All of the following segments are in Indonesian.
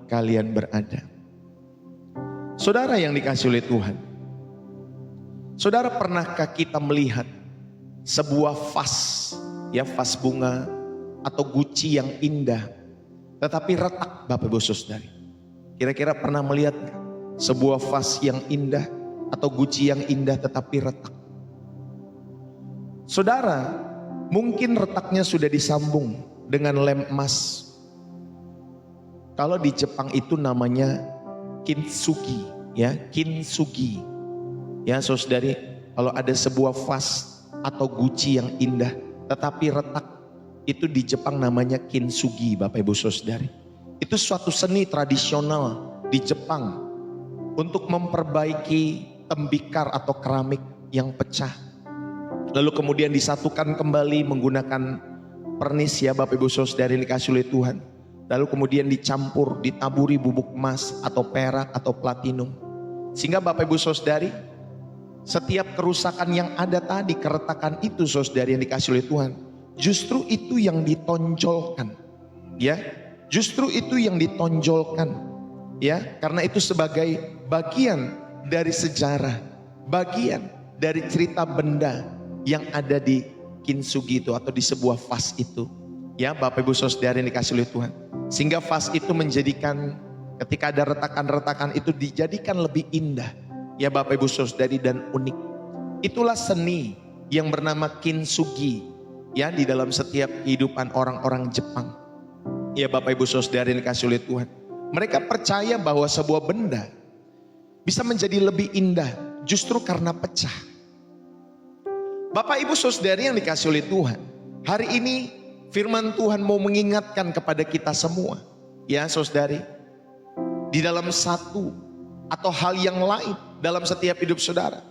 kalian berada. Saudara yang dikasihi oleh Tuhan, saudara pernahkah kita melihat sebuah vas bunga atau guci yang indah tetapi retak, Bapak Ibu Saudari? Kira-kira pernah melihat sebuah vas yang indah atau guci yang indah tetapi retak? Saudara, mungkin retaknya sudah disambung dengan lem emas. Kalau di Jepang itu namanya kintsugi, kintsugi. Ya, Saudari, kalau ada sebuah vas atau guci yang indah tetapi retak, itu di Jepang namanya kintsugi, Bapak Ibu Saudari. Itu suatu seni tradisional di Jepang untuk memperbaiki tembikar atau keramik yang pecah. Lalu kemudian disatukan kembali menggunakan pernis, ya Bapak Ibu Saudari yang dikasihi oleh Tuhan. Lalu kemudian dicampur, ditaburi bubuk emas atau perak atau platinum. Sehingga Bapak Ibu Saudari, setiap kerusakan yang ada tadi, keretakan itu Saudari yang dikasihi oleh Tuhan, justru itu yang ditonjolkan. Ya, justru itu yang ditonjolkan. Ya, karena itu sebagai bagian dari sejarah, bagian dari cerita benda yang ada di kintsugi itu atau di sebuah vas itu. Ya, Bapak Ibu Saudari yang dikasihi oleh Tuhan. Sehingga vas itu menjadikan ketika ada retakan-retakan itu dijadikan lebih indah. Ya Bapak Ibu Saudari, dan unik. Itulah seni yang bernama kintsugi, ya, di dalam setiap kehidupan orang-orang Jepang. Ya Bapak Ibu Saudari yang dikasihi oleh Tuhan. Mereka percaya bahwa sebuah benda bisa menjadi lebih indah justru karena pecah. Bapak Ibu Saudari yang dikasihi oleh Tuhan, hari ini firman Tuhan mau mengingatkan kepada kita semua, ya Saudari, di dalam satu atau hal yang lain dalam setiap hidup saudara,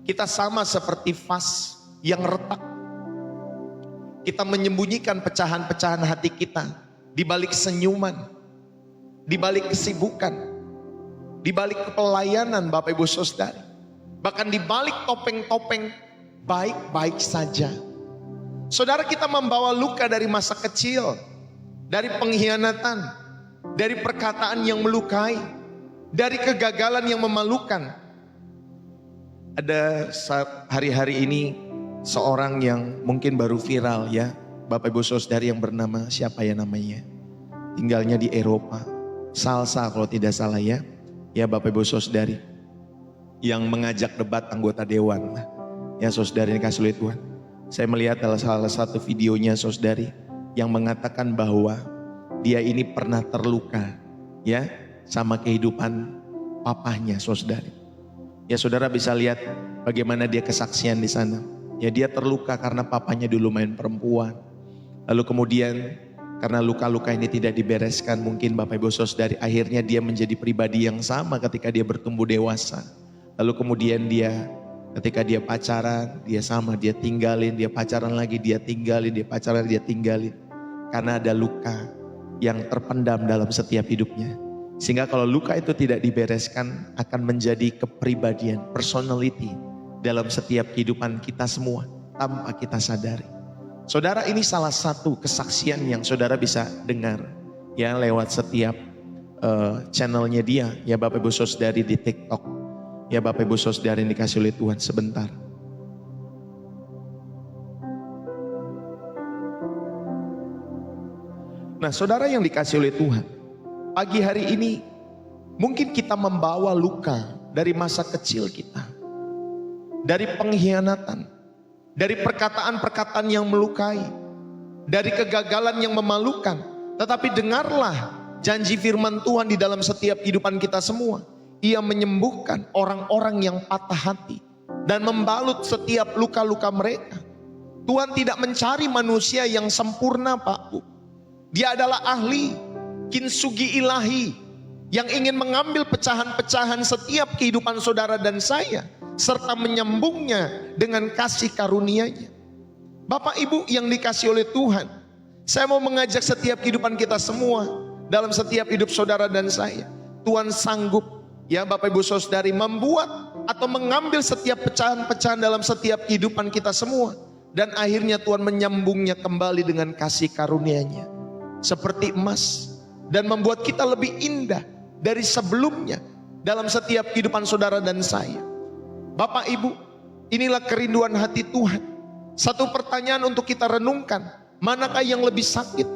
kita sama seperti vas yang retak. Kita menyembunyikan pecahan-pecahan hati kita di balik senyuman, di balik kesibukan, di balik pelayanan Bapak Ibu Saudari, bahkan di balik topeng-topeng baik-baik saja. Saudara, kita membawa luka dari masa kecil, dari pengkhianatan, dari perkataan yang melukai, dari kegagalan yang memalukan. Ada hari-hari ini seorang yang mungkin baru viral, ya Bapak Ibu Saudari, yang bernama siapa ya namanya? Tinggalnya di Eropa, Salsa kalau tidak salah, ya Bapak Ibu Saudari, yang mengajak debat anggota dewan. Ya Saudari yang dikasihi oleh Tuhan, saya melihat dalam salah satu videonya Saudari yang mengatakan bahwa dia ini pernah terluka, ya, sama kehidupan papahnya Saudari. Ya Saudara bisa lihat bagaimana dia kesaksian di sana. Ya, dia terluka karena papanya dulu main perempuan. Lalu kemudian karena luka-luka ini tidak dibereskan, mungkin Bapak Ibu Saudari, akhirnya dia menjadi pribadi yang sama ketika dia bertumbuh dewasa. Lalu kemudian dia ketika dia pacaran, dia sama, dia tinggalin, dia pacaran lagi, dia tinggalin, dia pacaran, dia tinggalin. Karena ada luka yang terpendam dalam setiap hidupnya. Sehingga kalau luka itu tidak dibereskan, akan menjadi kepribadian, personality dalam setiap kehidupan kita semua tanpa kita sadari. Saudara, ini salah satu kesaksian yang saudara bisa dengar, ya, lewat setiap channelnya dia, ya Bapak Ibu Saudari, di TikTok. Ya Bapak Ibu Saudari yang dikasihi oleh Tuhan, sebentar. Nah saudara yang dikasihi oleh Tuhan, pagi hari ini mungkin kita membawa luka dari masa kecil kita, dari pengkhianatan, dari perkataan-perkataan yang melukai, dari kegagalan yang memalukan. Tetapi dengarlah janji firman Tuhan di dalam setiap kehidupan kita semua. Ia menyembuhkan orang-orang yang patah hati dan membalut setiap luka-luka mereka. Tuhan tidak mencari manusia yang sempurna, Pak Bu. Dia adalah ahli kintsugi ilahi yang ingin mengambil pecahan-pecahan setiap kehidupan saudara dan saya, serta menyambungnya dengan kasih karunia-Nya. Bapak Ibu yang dikasihi oleh Tuhan, saya mau mengajak setiap kehidupan kita semua, dalam setiap hidup saudara dan saya, Tuhan sanggup, ya Bapak Ibu Saudari, membuat atau mengambil setiap pecahan-pecahan dalam setiap kehidupan kita semua, dan akhirnya Tuhan menyambungnya kembali dengan kasih karunia-Nya. Seperti emas dan membuat kita lebih indah dari sebelumnya dalam setiap kehidupan saudara dan saya. Bapak Ibu, inilah kerinduan hati Tuhan. Satu pertanyaan untuk kita renungkan, manakah yang lebih sakit?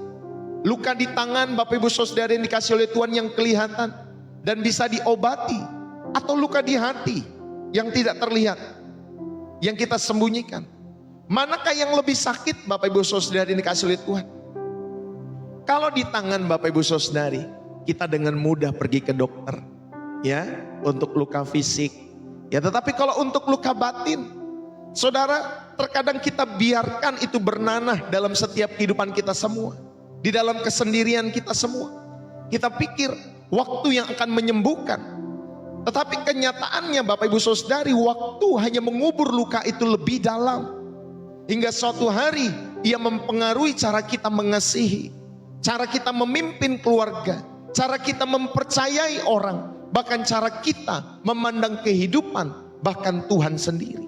Luka di tangan Bapak Ibu Saudara yang dikasih oleh Tuhan yang kelihatan dan bisa diobati, atau luka di hati yang tidak terlihat, yang kita sembunyikan? Manakah yang lebih sakit Bapak Ibu Saudara yang dikasih oleh Tuhan? Kalau di tangan Bapak Ibu Saudari, kita dengan mudah pergi ke dokter, ya, untuk luka fisik. Ya, tetapi kalau untuk luka batin, saudara, terkadang kita biarkan itu bernanah dalam setiap kehidupan kita semua, di dalam kesendirian kita semua. Kita pikir waktu yang akan menyembuhkan, tetapi kenyataannya Bapak Ibu Saudari, waktu hanya mengubur luka itu lebih dalam, hingga suatu hari ia mempengaruhi cara kita mengasihi, cara kita memimpin keluarga, cara kita mempercayai orang, bahkan cara kita memandang kehidupan, bahkan Tuhan sendiri.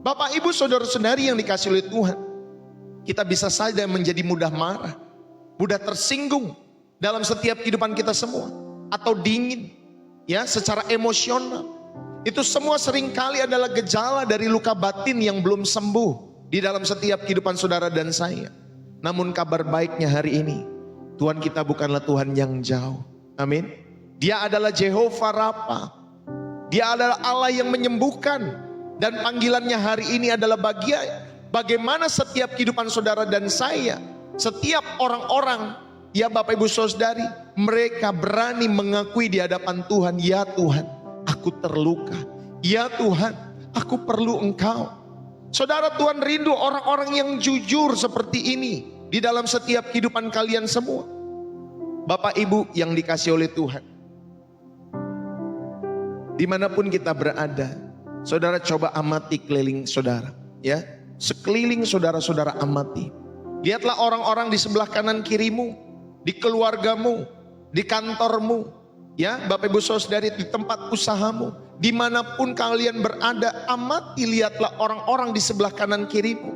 Bapak Ibu Saudara-saudari yang dikasih oleh Tuhan, kita bisa saja menjadi mudah marah, mudah tersinggung dalam setiap kehidupan kita semua, atau dingin, ya, secara emosional. Itu semua seringkali adalah gejala dari luka batin yang belum sembuh di dalam setiap kehidupan saudara dan saya. Namun kabar baiknya hari ini, Tuhan kita bukanlah Tuhan yang jauh. Amin. Dia adalah Jehovah Rafa. Dia adalah Allah yang menyembuhkan. Dan panggilannya hari ini adalah bagaimana setiap kehidupan saudara dan saya, setiap orang-orang, ya Bapak Ibu Saudari, mereka berani mengakui di hadapan Tuhan, ya Tuhan, aku terluka. Ya Tuhan, aku perlu Engkau. Saudara, Tuhan rindu orang-orang yang jujur seperti ini di dalam setiap kehidupan kalian semua. Bapak Ibu yang dikasih oleh Tuhan, dimanapun kita berada, saudara coba amati keliling saudara, ya, sekeliling saudara-saudara amati. Lihatlah orang-orang di sebelah kanan kirimu, di keluargamu, di kantormu, ya Bapak Ibu Saudari, di tempat usahamu, dimanapun kalian berada, amati, lihatlah orang-orang di sebelah kanan kirimu.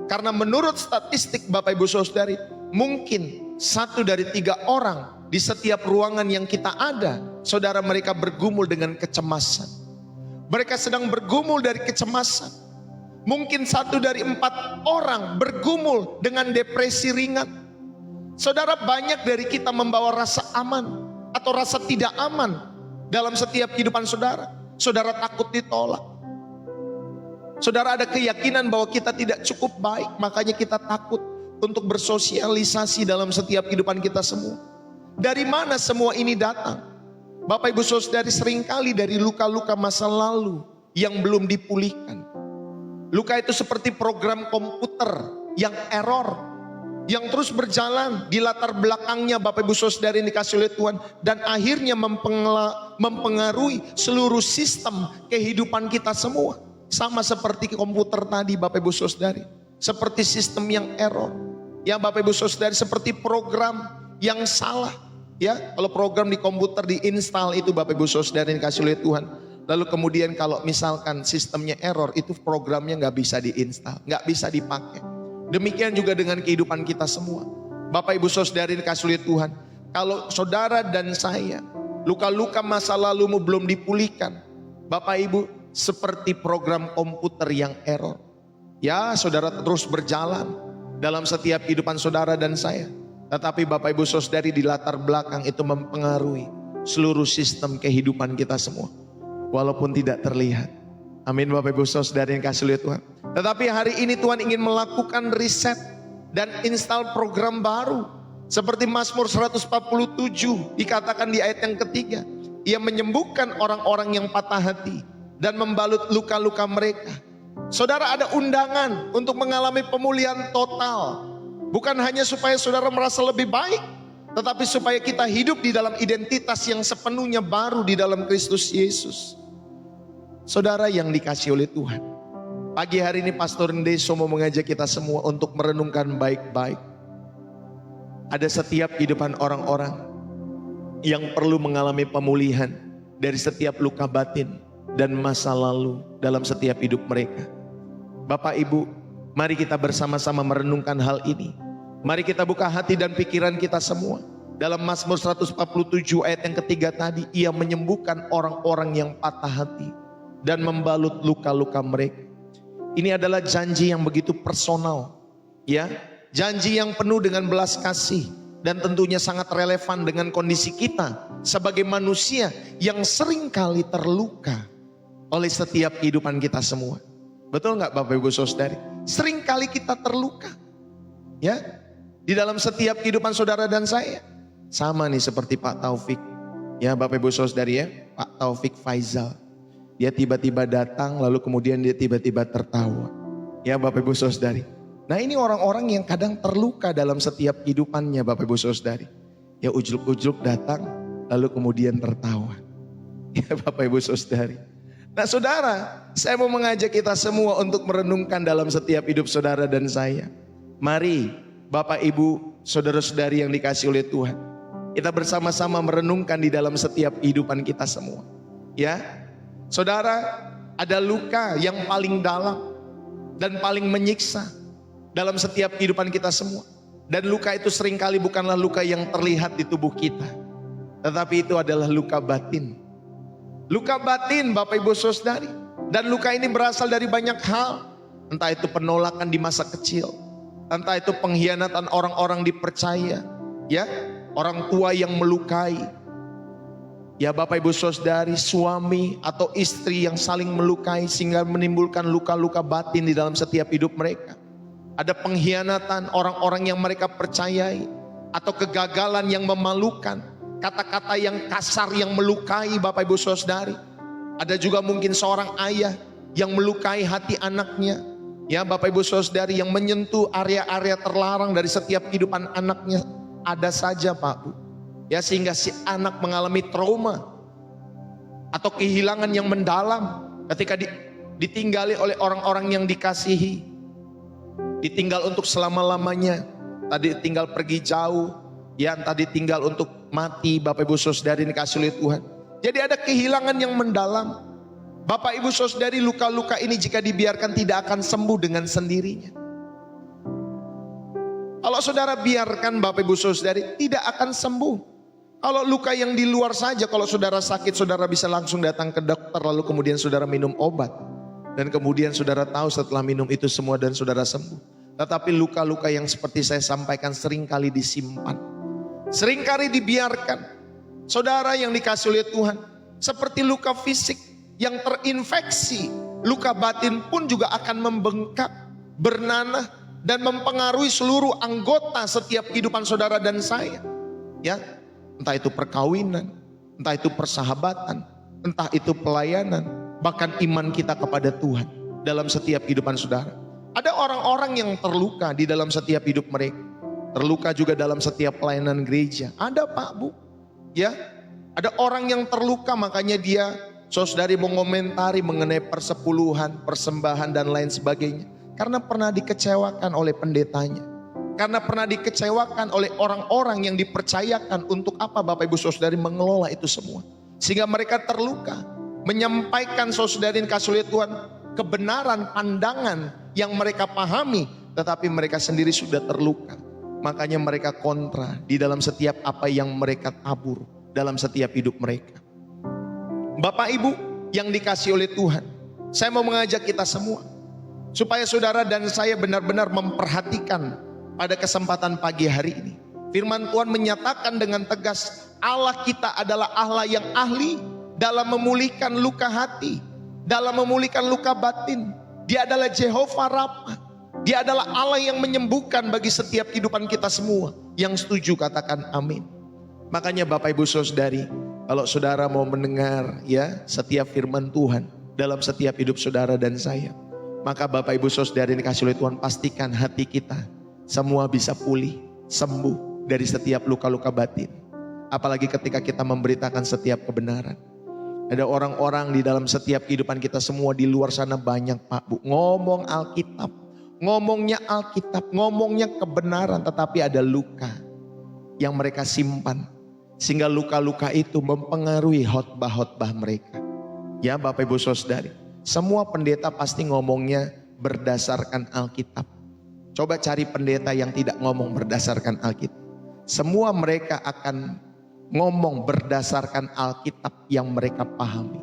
Karena menurut statistik Bapak Ibu Saudari, mungkin 1 dari 3 orang di setiap ruangan yang kita ada, saudara, mereka bergumul dengan kecemasan. Mereka sedang bergumul dari kecemasan. Mungkin 1 dari 4 orang bergumul dengan depresi ringan. Saudara, banyak dari kita membawa rasa aman atau rasa tidak aman dalam setiap kehidupan saudara. Saudara takut ditolak. Saudara ada keyakinan bahwa kita tidak cukup baik, makanya kita takut untuk bersosialisasi dalam setiap kehidupan kita semua. Dari mana semua ini datang? Bapak Ibu Saudari, seringkali dari luka-luka masa lalu yang belum dipulihkan. Luka itu seperti program komputer yang error, yang terus berjalan di latar belakangnya Bapak Ibu Saudari yang dikasih oleh Tuhan, dan akhirnya mempengaruhi seluruh sistem kehidupan kita semua. Sama seperti komputer tadi Bapak Ibu Saudari, seperti sistem yang error, ya Bapak Ibu Saudari, seperti program yang salah. Ya, kalau program di komputer diinstal itu Bapak Ibu Saudari yang dikasih oleh Tuhan, lalu kemudian kalau misalkan sistemnya error, itu programnya nggak bisa diinstal, nggak bisa dipakai. Demikian juga dengan kehidupan kita semua. Bapak Ibu Saudari yang dikasih oleh Tuhan, kalau saudara dan saya, luka-luka masa lalumu belum dipulihkan, Bapak Ibu, seperti program komputer yang error. Ya, saudara terus berjalan dalam setiap kehidupan saudara dan saya. Tetapi Bapak Ibu Saudari, di latar belakang itu mempengaruhi seluruh sistem kehidupan kita semua, walaupun tidak terlihat. Amin Bapak Ibu Saudari yang kasih oleh Tuhan. Tetapi hari ini Tuhan ingin melakukan riset dan install program baru. Seperti Mazmur 147 dikatakan di ayat yang ketiga, Ia menyembuhkan orang-orang yang patah hati dan membalut luka-luka mereka. Saudara, ada undangan untuk mengalami pemulihan total. Bukan hanya supaya saudara merasa lebih baik, tetapi supaya kita hidup di dalam identitas yang sepenuhnya baru di dalam Kristus Yesus. Saudara yang dikasih oleh Tuhan, pagi hari ini Pastor Ndeso mau mengajak kita semua untuk merenungkan baik-baik. Ada setiap kehidupan orang-orang yang perlu mengalami pemulihan dari setiap luka batin dan masa lalu dalam setiap hidup mereka. Bapak Ibu, mari kita bersama-sama merenungkan hal ini. Mari kita buka hati dan pikiran kita semua. Dalam Mazmur 147 ayat yang ketiga tadi, ia menyembuhkan orang-orang yang patah hati dan membalut luka-luka mereka. Ini adalah janji yang begitu personal, ya. Janji yang penuh dengan belas kasih dan tentunya sangat relevan dengan kondisi kita sebagai manusia yang sering kali terluka oleh setiap kehidupan kita semua. Betul nggak Bapak Ibu Saudari? Sering kali kita terluka, ya, di dalam setiap kehidupan saudara dan saya. Sama nih seperti Pak Taufik, ya Bapak Ibu Saudari ya, Pak Taufik Faizal. Dia tiba-tiba datang lalu kemudian dia tiba-tiba tertawa. Ya Bapak Ibu Saudari. Nah ini orang-orang yang kadang terluka dalam setiap kehidupannya Bapak Ibu Saudari. Ya ujuk-ujuk datang lalu kemudian tertawa. Ya Bapak Ibu Saudari. Nah saudara, saya mau mengajak kita semua untuk merenungkan dalam setiap hidup saudara dan saya. Mari Bapak Ibu, saudara-saudari yang dikasih oleh Tuhan, kita bersama-sama merenungkan di dalam setiap kehidupan kita semua. Ya, saudara, ada luka yang paling dalam dan paling menyiksa dalam setiap kehidupan kita semua. Dan luka itu seringkali bukanlah luka yang terlihat di tubuh kita, tetapi itu adalah luka batin. Luka batin Bapak Ibu Saudari. Dan luka ini berasal dari banyak hal. Entah itu penolakan di masa kecil, entah itu pengkhianatan orang-orang dipercaya, ya, orang tua yang melukai. Ya Bapak Ibu Saudari, suami atau istri yang saling melukai sehingga menimbulkan luka-luka batin di dalam setiap hidup mereka. Ada pengkhianatan orang-orang yang mereka percayai, atau kegagalan yang memalukan, kata-kata yang kasar yang melukai Bapak Ibu Saudari. Ada juga mungkin seorang ayah yang melukai hati anaknya, ya Bapak Ibu Saudari, yang menyentuh area-area terlarang dari setiap kehidupan anaknya. Ada saja Pak Bu, ya, sehingga si anak mengalami trauma atau kehilangan yang mendalam ketika ditinggali oleh orang-orang yang dikasihi, ditinggal untuk selama-lamanya, tadi tinggal pergi jauh, ya, tadi tinggal untuk mati Bapak Ibu Saudari dikasih oleh Tuhan. Jadi ada kehilangan yang mendalam. Bapak Ibu Saudari, luka-luka ini jika dibiarkan tidak akan sembuh dengan sendirinya. Kalau saudara biarkan Bapak Ibu Saudari, tidak akan sembuh. Kalau luka yang di luar saja, kalau saudara sakit, saudara bisa langsung datang ke dokter, lalu kemudian saudara minum obat. Dan kemudian saudara tahu setelah minum itu semua dan saudara sembuh. Tetapi luka-luka yang seperti saya sampaikan seringkali disimpan, seringkali dibiarkan. Saudara yang dikasih oleh Tuhan, seperti luka fisik yang terinfeksi, luka batin pun juga akan membengkak, bernanah, dan mempengaruhi seluruh anggota setiap kehidupan saudara dan saya. Ya, entah itu perkawinan, entah itu persahabatan, entah itu pelayanan, bahkan iman kita kepada Tuhan dalam setiap kehidupan saudara. Ada orang-orang yang terluka di dalam setiap hidup mereka. Terluka juga dalam setiap pelayanan gereja. Ada Pak Bu, ya, ada orang yang terluka, makanya dia, saudari, mengomentari mengenai persepuluhan, persembahan dan lain sebagainya. Karena pernah dikecewakan oleh pendetanya. Karena pernah dikecewakan oleh orang-orang yang dipercayakan untuk apa Bapak Ibu Saudari mengelola itu semua. Sehingga mereka terluka. Menyampaikan saudari kasih oleh Tuhan kebenaran pandangan yang mereka pahami. Tetapi mereka sendiri sudah terluka. Makanya mereka kontra di dalam setiap apa yang mereka tabur dalam setiap hidup mereka. Bapak Ibu yang dikasih oleh Tuhan, saya mau mengajak kita semua supaya saudara dan saya benar-benar memperhatikan pada kesempatan pagi hari ini. Firman Tuhan menyatakan dengan tegas, Allah kita adalah Allah yang ahli dalam memulihkan luka hati, dalam memulihkan luka batin. Dia adalah Jehovah Rafa. Dia adalah Allah yang menyembuhkan bagi setiap kehidupan kita semua. Yang setuju katakan amin. Makanya Bapak Ibu Saudari, kalau saudara mau mendengar ya setiap firman Tuhan dalam setiap hidup saudara dan saya, maka Bapak Ibu Saudari dikasih oleh Tuhan, pastikan hati kita semua bisa pulih, sembuh dari setiap luka-luka batin. Apalagi ketika kita memberitakan setiap kebenaran. Ada orang-orang di dalam setiap kehidupan kita semua di luar sana banyak Pak Bu, ngomong Alkitab, ngomongnya Alkitab, ngomongnya kebenaran, tetapi ada luka yang mereka simpan. Sehingga luka-luka itu mempengaruhi khotbah-khotbah mereka. Ya Bapak Ibu Saudari, semua pendeta pasti ngomongnya berdasarkan Alkitab. Coba cari pendeta yang tidak ngomong berdasarkan Alkitab. Semua mereka akan ngomong berdasarkan Alkitab yang mereka pahami.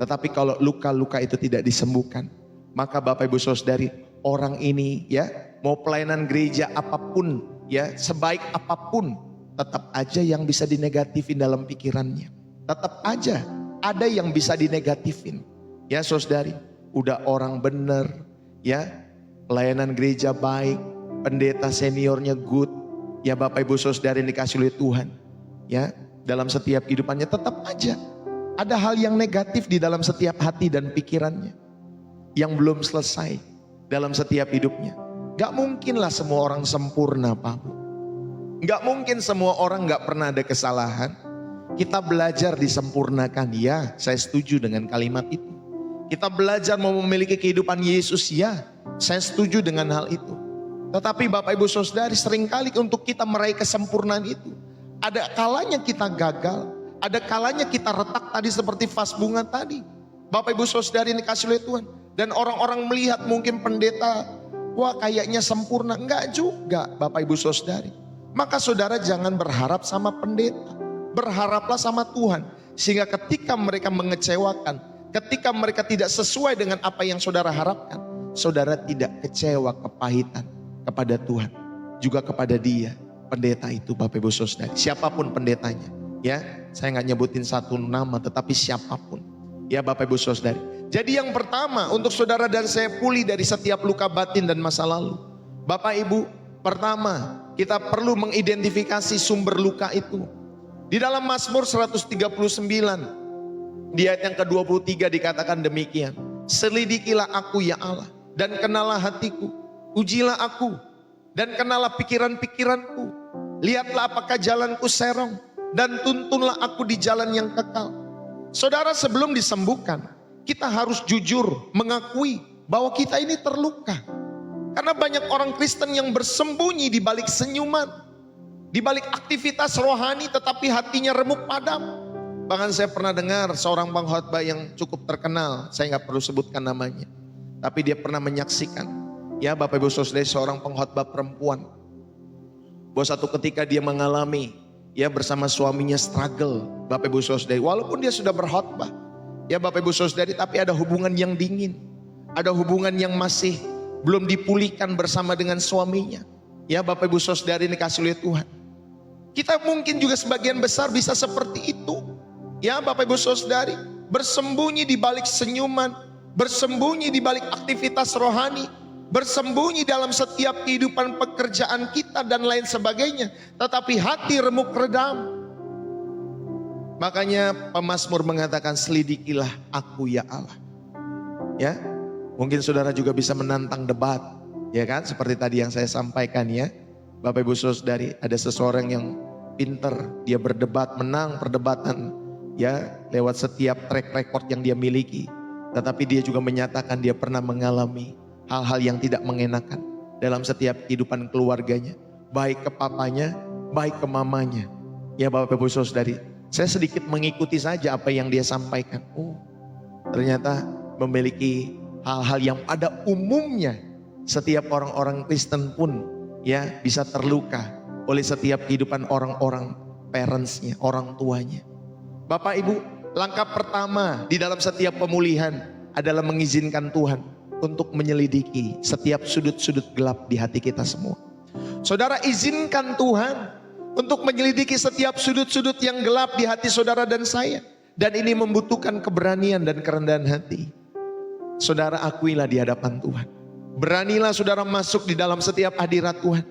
Tetapi kalau luka-luka itu tidak disembuhkan, maka Bapak Ibu Saudari, orang ini ya, mau pelayanan gereja apapun ya, sebaik apapun, tetap aja yang bisa dinegatifin dalam pikirannya. Tetap aja ada yang bisa dinegatifin. Ya Saudari, udah orang bener ya, pelayanan gereja baik, pendeta seniornya good, ya Bapak Ibu Saudari dikasih oleh Tuhan, ya dalam setiap kehidupannya tetap aja ada hal yang negatif di dalam setiap hati dan pikirannya yang belum selesai dalam setiap hidupnya. Gak mungkin lah semua orang sempurna Pak Bu. Gak mungkin semua orang gak pernah ada kesalahan. Kita belajar disempurnakan, ya saya setuju dengan kalimat itu. Kita belajar mau memiliki kehidupan Yesus, ya saya setuju dengan hal itu. Tetapi Bapak Ibu Saudari, seringkali untuk kita meraih kesempurnaan itu, ada kalanya kita gagal, ada kalanya kita retak tadi seperti vas bunga tadi. Bapak Ibu Saudari ini dikasih oleh Tuhan. Dan orang-orang melihat mungkin pendeta, wah kayaknya sempurna. Enggak juga Bapak Ibu Saudari. Maka saudara jangan berharap sama pendeta. Berharaplah sama Tuhan. Sehingga ketika mereka mengecewakan, ketika mereka tidak sesuai dengan apa yang saudara harapkan, saudara tidak kecewa kepahitan kepada Tuhan. Juga kepada dia, pendeta itu Bapak Ibu Saudari. Siapapun pendetanya. Ya, saya nggak nyebutin satu nama, tetapi siapapun. Ya Bapak Ibu Saudari. Jadi yang pertama, untuk saudara dan saya pulih dari setiap luka batin dan masa lalu. Bapak Ibu, pertama kita perlu mengidentifikasi sumber luka itu. Di dalam Mazmur 139, di ayat yang ke-23 dikatakan demikian. Selidikilah aku ya Allah, dan kenalah hatiku. Ujilah aku, dan kenalah pikiran-pikiranku. Lihatlah apakah jalanku serong, dan tuntunlah aku di jalan yang kekal. Saudara, sebelum disembuhkan, kita harus jujur mengakui bahwa kita ini terluka. Karena banyak orang Kristen yang bersembunyi di balik senyuman, di balik aktivitas rohani, tetapi hatinya remuk padam. Bahkan saya pernah dengar seorang pengkhotbah yang cukup terkenal, saya nggak perlu sebutkan namanya, tapi dia pernah menyaksikan, ya Bapak Ibu Saudara, seorang pengkhotbah perempuan, bahwa satu ketika dia mengalami, ya bersama suaminya struggle, Bapak Ibu Saudari, walaupun dia sudah berkhotbah, ya Bapak Ibu Saudari, tapi ada hubungan yang dingin, ada hubungan yang masih belum dipulihkan bersama dengan suaminya. Ya Bapak Ibu Saudari dikasih oleh Tuhan. Kita mungkin juga sebagian besar bisa seperti itu. Ya Bapak Ibu Saudari, bersembunyi di balik senyuman, bersembunyi di balik aktivitas rohani, bersembunyi dalam setiap kehidupan pekerjaan kita dan lain sebagainya, tetapi hati remuk redam. Makanya pemazmur mengatakan, selidikilah aku ya Allah. Ya, mungkin saudara juga bisa menantang debat, ya kan? Seperti tadi yang saya sampaikan, ya Bapak Ibu Saudari, ada seseorang yang pinter, dia berdebat, menang perdebatan, ya lewat setiap track record yang dia miliki. Tetapi dia juga menyatakan dia pernah mengalami hal-hal yang tidak mengenakan dalam setiap kehidupan keluarganya, baik ke papanya, baik ke mamanya. Ya Bapak Ibu Saudari, saya sedikit mengikuti saja apa yang dia sampaikan. Oh, ternyata memiliki hal-hal yang pada umumnya setiap orang-orang Kristen pun ya bisa terluka oleh setiap kehidupan orang-orang parentsnya, orang tuanya. Bapak Ibu, langkah pertama di dalam setiap pemulihan adalah mengizinkan Tuhan untuk menyelidiki setiap sudut-sudut gelap di hati kita semua. Saudara, izinkan Tuhan untuk menyelidiki setiap sudut-sudut yang gelap di hati saudara dan saya. Dan ini membutuhkan keberanian dan kerendahan hati. Saudara, akuilah di hadapan Tuhan. Beranilah saudara masuk di dalam setiap hadirat Tuhan.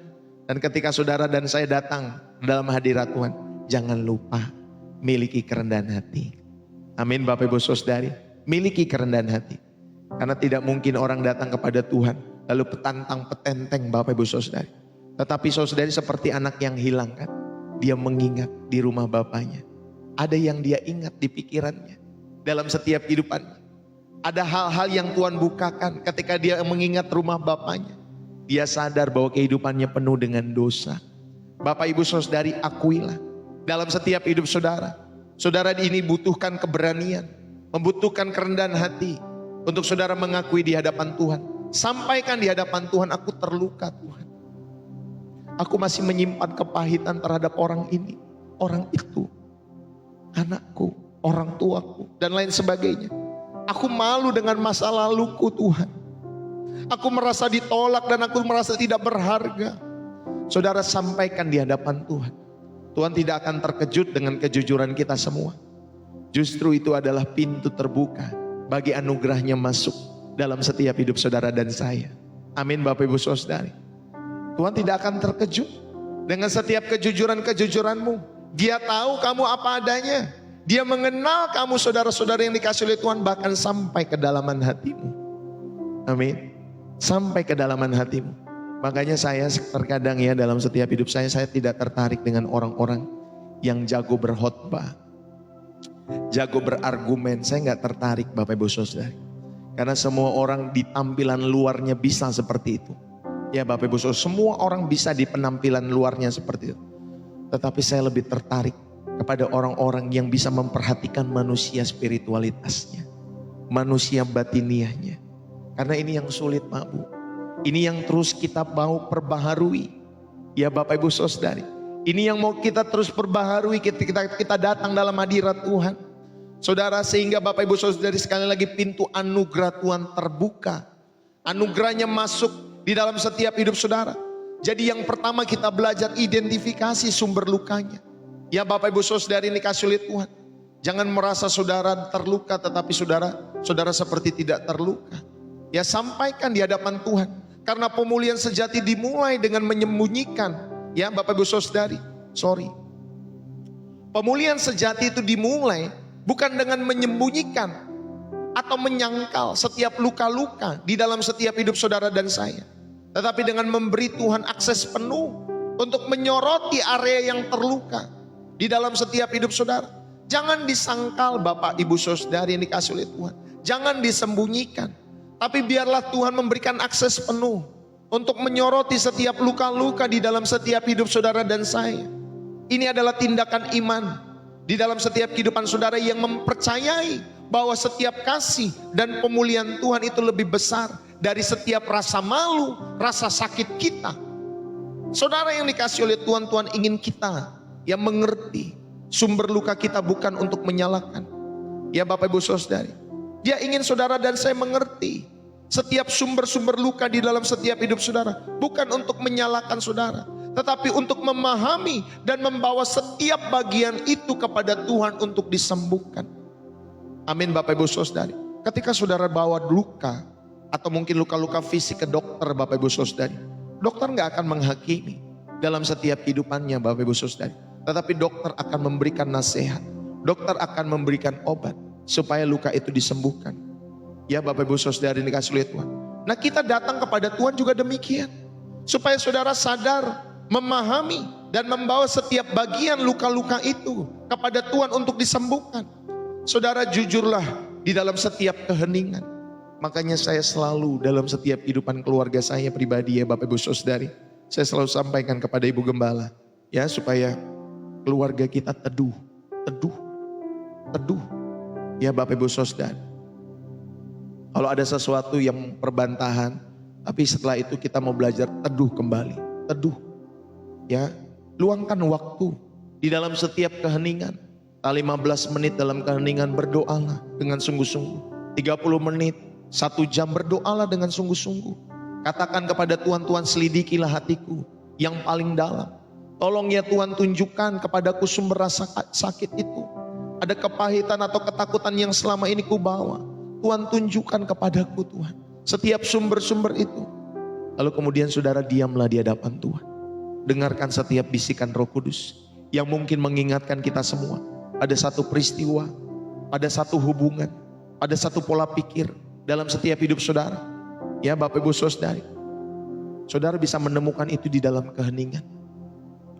Dan ketika saudara dan saya datang dalam hadirat Tuhan, jangan lupa miliki kerendahan hati. Amin Bapak Ibu Saudari, miliki kerendahan hati. Karena tidak mungkin orang datang kepada Tuhan lalu petantang petenteng Bapak Ibu Saudari. Tetapi saudari seperti anak yang hilang kan. Dia mengingat di rumah bapaknya. Ada yang dia ingat di pikirannya. Dalam setiap kehidupannya. Ada hal-hal yang Tuhan bukakan ketika dia mengingat rumah bapaknya. Dia sadar bahwa kehidupannya penuh dengan dosa. Bapak Ibu Saudari, akuilah. Dalam setiap hidup saudara. Saudara ini butuhkan keberanian. Membutuhkan kerendahan hati. Untuk saudara mengakui di hadapan Tuhan. Sampaikan di hadapan Tuhan, aku terluka Tuhan. Aku masih menyimpan kepahitan terhadap orang ini, orang itu, anakku, orang tuaku, dan lain sebagainya. Aku malu dengan masa laluku Tuhan. Aku merasa ditolak dan aku merasa tidak berharga. Saudara, sampaikan di hadapan Tuhan. Tuhan tidak akan terkejut dengan kejujuran kita semua. Justru itu adalah pintu terbuka bagi anugerahnya masuk dalam setiap hidup saudara dan saya. Amin Bapak Ibu Saudari. Tuhan tidak akan terkejut dengan setiap kejujuran-kejujuranmu. Dia tahu kamu apa adanya. Dia mengenal kamu saudara-saudara yang dikasih oleh Tuhan, bahkan sampai kedalaman hatimu. Amin. Sampai kedalaman hatimu. Makanya saya terkadang ya dalam setiap hidup saya tidak tertarik dengan orang-orang yang jago berkhotbah, jago berargumen. Saya nggak tertarik Bapak Ibu Saudari. Karena semua orang di tampilan luarnya bisa seperti itu. Ya Bapak Ibu Saudara, semua orang bisa di penampilan luarnya seperti itu. Tetapi saya lebih tertarik kepada orang-orang yang bisa memperhatikan manusia spiritualitasnya, manusia batiniahnya. Karena ini yang sulit Pak Bu. Ini yang terus kita mau perbaharui. Ya Bapak Ibu Saudari, ini yang mau kita terus perbaharui ketika kita datang dalam hadirat Tuhan. Saudara, sehingga Bapak Ibu Saudari sekali lagi pintu anugerah Tuhan terbuka. Anugerahnya masuk di dalam setiap hidup saudara. Jadi yang pertama kita belajar identifikasi sumber lukanya. Ya Bapak Ibu Saudari ini dikasih oleh Tuhan. Jangan merasa saudara terluka tetapi saudara seperti tidak terluka. Ya sampaikan di hadapan Tuhan. Karena pemulihan sejati dimulai dengan menyembunyikan. Ya Bapak Ibu Saudari, pemulihan sejati itu dimulai bukan dengan menyembunyikan atau menyangkal setiap luka-luka di dalam setiap hidup saudara dan saya. Tetapi dengan memberi Tuhan akses penuh untuk menyoroti area yang terluka di dalam setiap hidup saudara. Jangan disangkal Bapak Ibu Saudari yang dikasih oleh Tuhan. Jangan disembunyikan. Tapi biarlah Tuhan memberikan akses penuh untuk menyoroti setiap luka-luka di dalam setiap hidup saudara dan saya. Ini adalah tindakan iman di dalam setiap kehidupan saudara yang mempercayai bahwa setiap kasih dan pemulihan Tuhan itu lebih besar dari setiap rasa malu, rasa sakit kita. Saudara yang dikasih oleh Tuhan, Tuhan ingin kita yang mengerti sumber luka kita bukan untuk menyalahkan. Ya Bapak Ibu Saudari, Dia ingin saudara dan saya mengerti setiap sumber-sumber luka di dalam setiap hidup saudara. Bukan untuk menyalahkan saudara, tetapi untuk memahami dan membawa setiap bagian itu kepada Tuhan untuk disembuhkan. Amin Bapak Ibu Saudari. Ketika saudara bawa luka atau mungkin luka-luka fisik ke dokter Bapak Ibu Saudari, dokter gak akan menghakimi dalam setiap kehidupannya Bapak Ibu Saudari. Tetapi dokter akan memberikan nasihat, dokter akan memberikan obat supaya luka itu disembuhkan. Ya Bapak Ibu Saudari dikasih oleh Tuhan. Nah kita datang kepada Tuhan juga demikian. Supaya saudara sadar, memahami dan membawa setiap bagian luka-luka itu kepada Tuhan untuk disembuhkan. Saudara jujurlah di dalam setiap keheningan. Makanya saya selalu dalam setiap kehidupan keluarga saya pribadi ya Bapak Ibu Saudari, saya selalu sampaikan kepada Ibu Gembala ya supaya keluarga kita teduh. Ya Bapak Ibu Saudari. Kalau ada sesuatu yang perbantahan, tapi setelah itu kita mau belajar teduh kembali. Teduh. Ya, luangkan waktu di dalam setiap keheningan. 15 menit dalam keheningan berdoalah dengan sungguh-sungguh. 30 menit, 1 jam berdoalah dengan sungguh-sungguh. Katakan kepada Tuhan, Tuhan selidikilah hatiku yang paling dalam. Tolong ya Tuhan tunjukkan kepadaku sumber rasa sakit itu. Ada kepahitan atau ketakutan yang selama ini ku bawa. Tuhan tunjukkan kepadaku Tuhan. Setiap sumber-sumber itu. Lalu kemudian saudara diamlah di hadapan Tuhan. Dengarkan setiap bisikan Roh Kudus. Yang mungkin mengingatkan kita semua. Ada satu peristiwa. Ada satu hubungan. Ada satu pola pikir. Dalam setiap hidup saudara. Ya Bapak Ibu Saudari. Saudara bisa menemukan itu di dalam keheningan.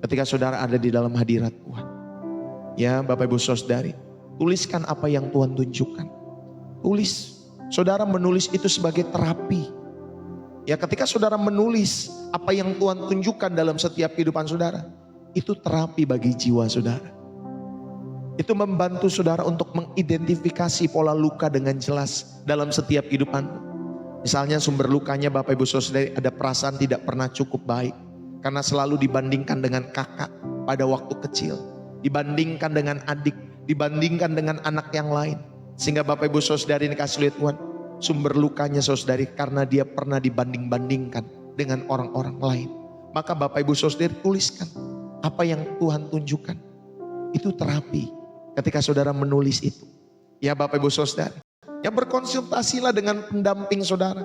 Ketika saudara ada di dalam hadirat Tuhan. Ya Bapak Ibu Saudari. Tuliskan apa yang Tuhan tunjukkan. Tulis. Saudara menulis itu sebagai terapi. Ya ketika saudara menulis apa yang Tuhan tunjukkan dalam setiap kehidupan saudara. Itu terapi bagi jiwa saudara. Itu membantu saudara untuk mengidentifikasi pola luka dengan jelas dalam setiap kehidupan. Misalnya sumber lukanya Bapak Ibu Saudari ada perasaan tidak pernah cukup baik. Karena selalu dibandingkan dengan kakak pada waktu kecil, dibandingkan dengan adik, dibandingkan dengan anak yang lain. Sehingga Bapak Ibu Saudari ini kasih lihat Tuhan, sumber lukanya saudari karena dia pernah dibanding-bandingkan dengan orang-orang lain. Maka Bapak Ibu Saudari tuliskan apa yang Tuhan tunjukkan. Itu terapi ketika saudara menulis itu. Ya Bapak Ibu Saudari, ya berkonsultasilah dengan pendamping saudara.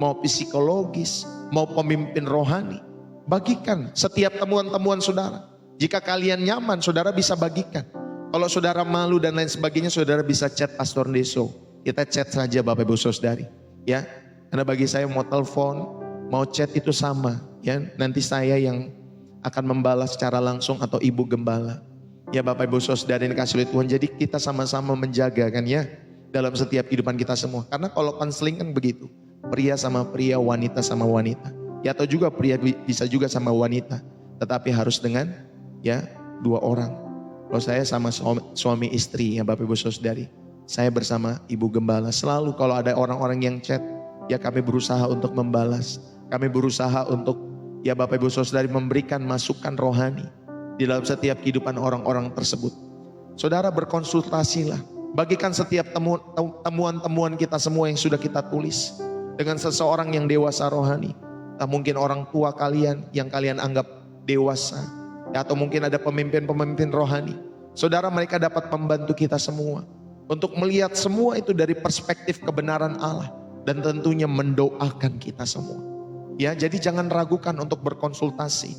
Mau psikologis, mau pemimpin rohani. Bagikan setiap temuan-temuan saudara. Jika kalian nyaman, saudara bisa bagikan. Kalau saudara malu dan lain sebagainya, saudara bisa chat Pastor Deso. Kita chat saja Bapak Ibu Saudari. Ya, karena bagi saya mau telepon, mau chat itu sama. Ya, nanti saya yang akan membalas secara langsung atau Ibu Gembala. Ya Bapak Ibu Saudari yang kasih lihat Tuhan. Jadi kita sama-sama menjaga kan ya dalam setiap kehidupan kita semua. Karena kalau konseling kan begitu. Pria sama pria, wanita sama wanita. Ya atau juga pria bisa juga sama wanita. Tetapi harus dengan ya 2 orang. Kalau saya sama suami istri ya Bapak Ibu Saudari. Saya bersama Ibu Gembala. Selalu kalau ada orang-orang yang chat. Ya kami berusaha untuk membalas. Kami berusaha untuk ya Bapak Ibu Saudari memberikan masukan rohani. Di dalam setiap kehidupan orang-orang tersebut. Saudara berkonsultasilah. Bagikan setiap temuan-temuan kita semua yang sudah kita tulis. Dengan seseorang yang dewasa rohani. Mungkin orang tua kalian yang kalian anggap dewasa. Ya, atau mungkin ada pemimpin-pemimpin rohani. Saudara mereka dapat membantu kita semua. Untuk melihat semua itu dari perspektif kebenaran Allah. Dan tentunya mendoakan kita semua. Ya, jadi jangan ragukan untuk berkonsultasi.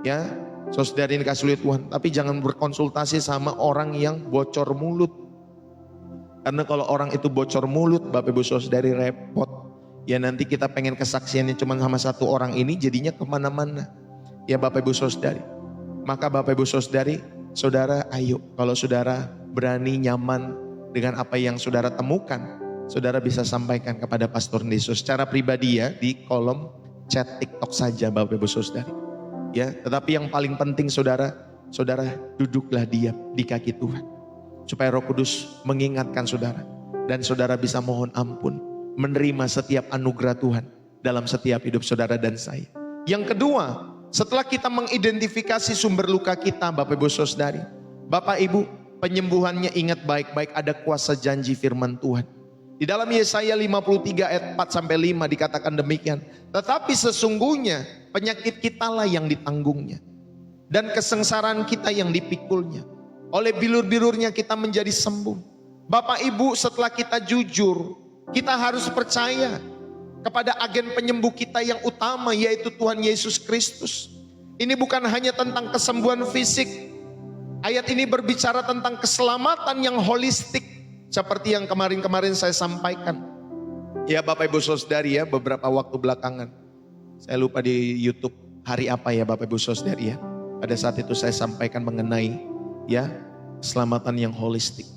Ya, saudara ini kasih lihat Tuhan. Tapi jangan berkonsultasi sama orang yang bocor mulut. Karena kalau orang itu bocor mulut, Bapak Ibu Saudari repot. Ya nanti kita pengen kesaksiannya cuma sama 1 orang ini jadinya kemana-mana. Ya Bapak Ibu Saudari. Maka Bapak Ibu Saudari, saudara ayo. Kalau saudara berani nyaman dengan apa yang saudara temukan. Saudara bisa sampaikan kepada Pastor Deso secara pribadi ya. Di kolom chat TikTok saja Bapak Ibu Saudari. Ya, tetapi yang paling penting saudara duduklah diam di kaki Tuhan. Supaya Roh Kudus mengingatkan saudara. Dan saudara bisa mohon ampun. Menerima setiap anugerah Tuhan dalam setiap hidup saudara dan saya. Yang kedua, setelah kita mengidentifikasi sumber luka kita Bapak Ibu Saudari. Bapak Ibu, penyembuhannya ingat baik-baik ada kuasa janji firman Tuhan. Di dalam Yesaya 53 ayat 4-5 dikatakan demikian. Tetapi sesungguhnya penyakit kitalah yang ditanggungnya. Dan kesengsaraan kita yang dipikulnya. Oleh bilur-bilurnya kita menjadi sembuh. Bapak Ibu setelah kita jujur. Kita harus percaya kepada agen penyembuh kita yang utama yaitu Tuhan Yesus Kristus. Ini bukan hanya tentang kesembuhan fisik. Ayat ini berbicara tentang keselamatan yang holistik. Seperti yang kemarin-kemarin saya sampaikan. Ya Bapak Ibu Saudari ya beberapa waktu belakangan. Saya lupa di YouTube hari apa ya Bapak Ibu Saudari ya. Pada saat itu saya sampaikan mengenai ya keselamatan yang holistik.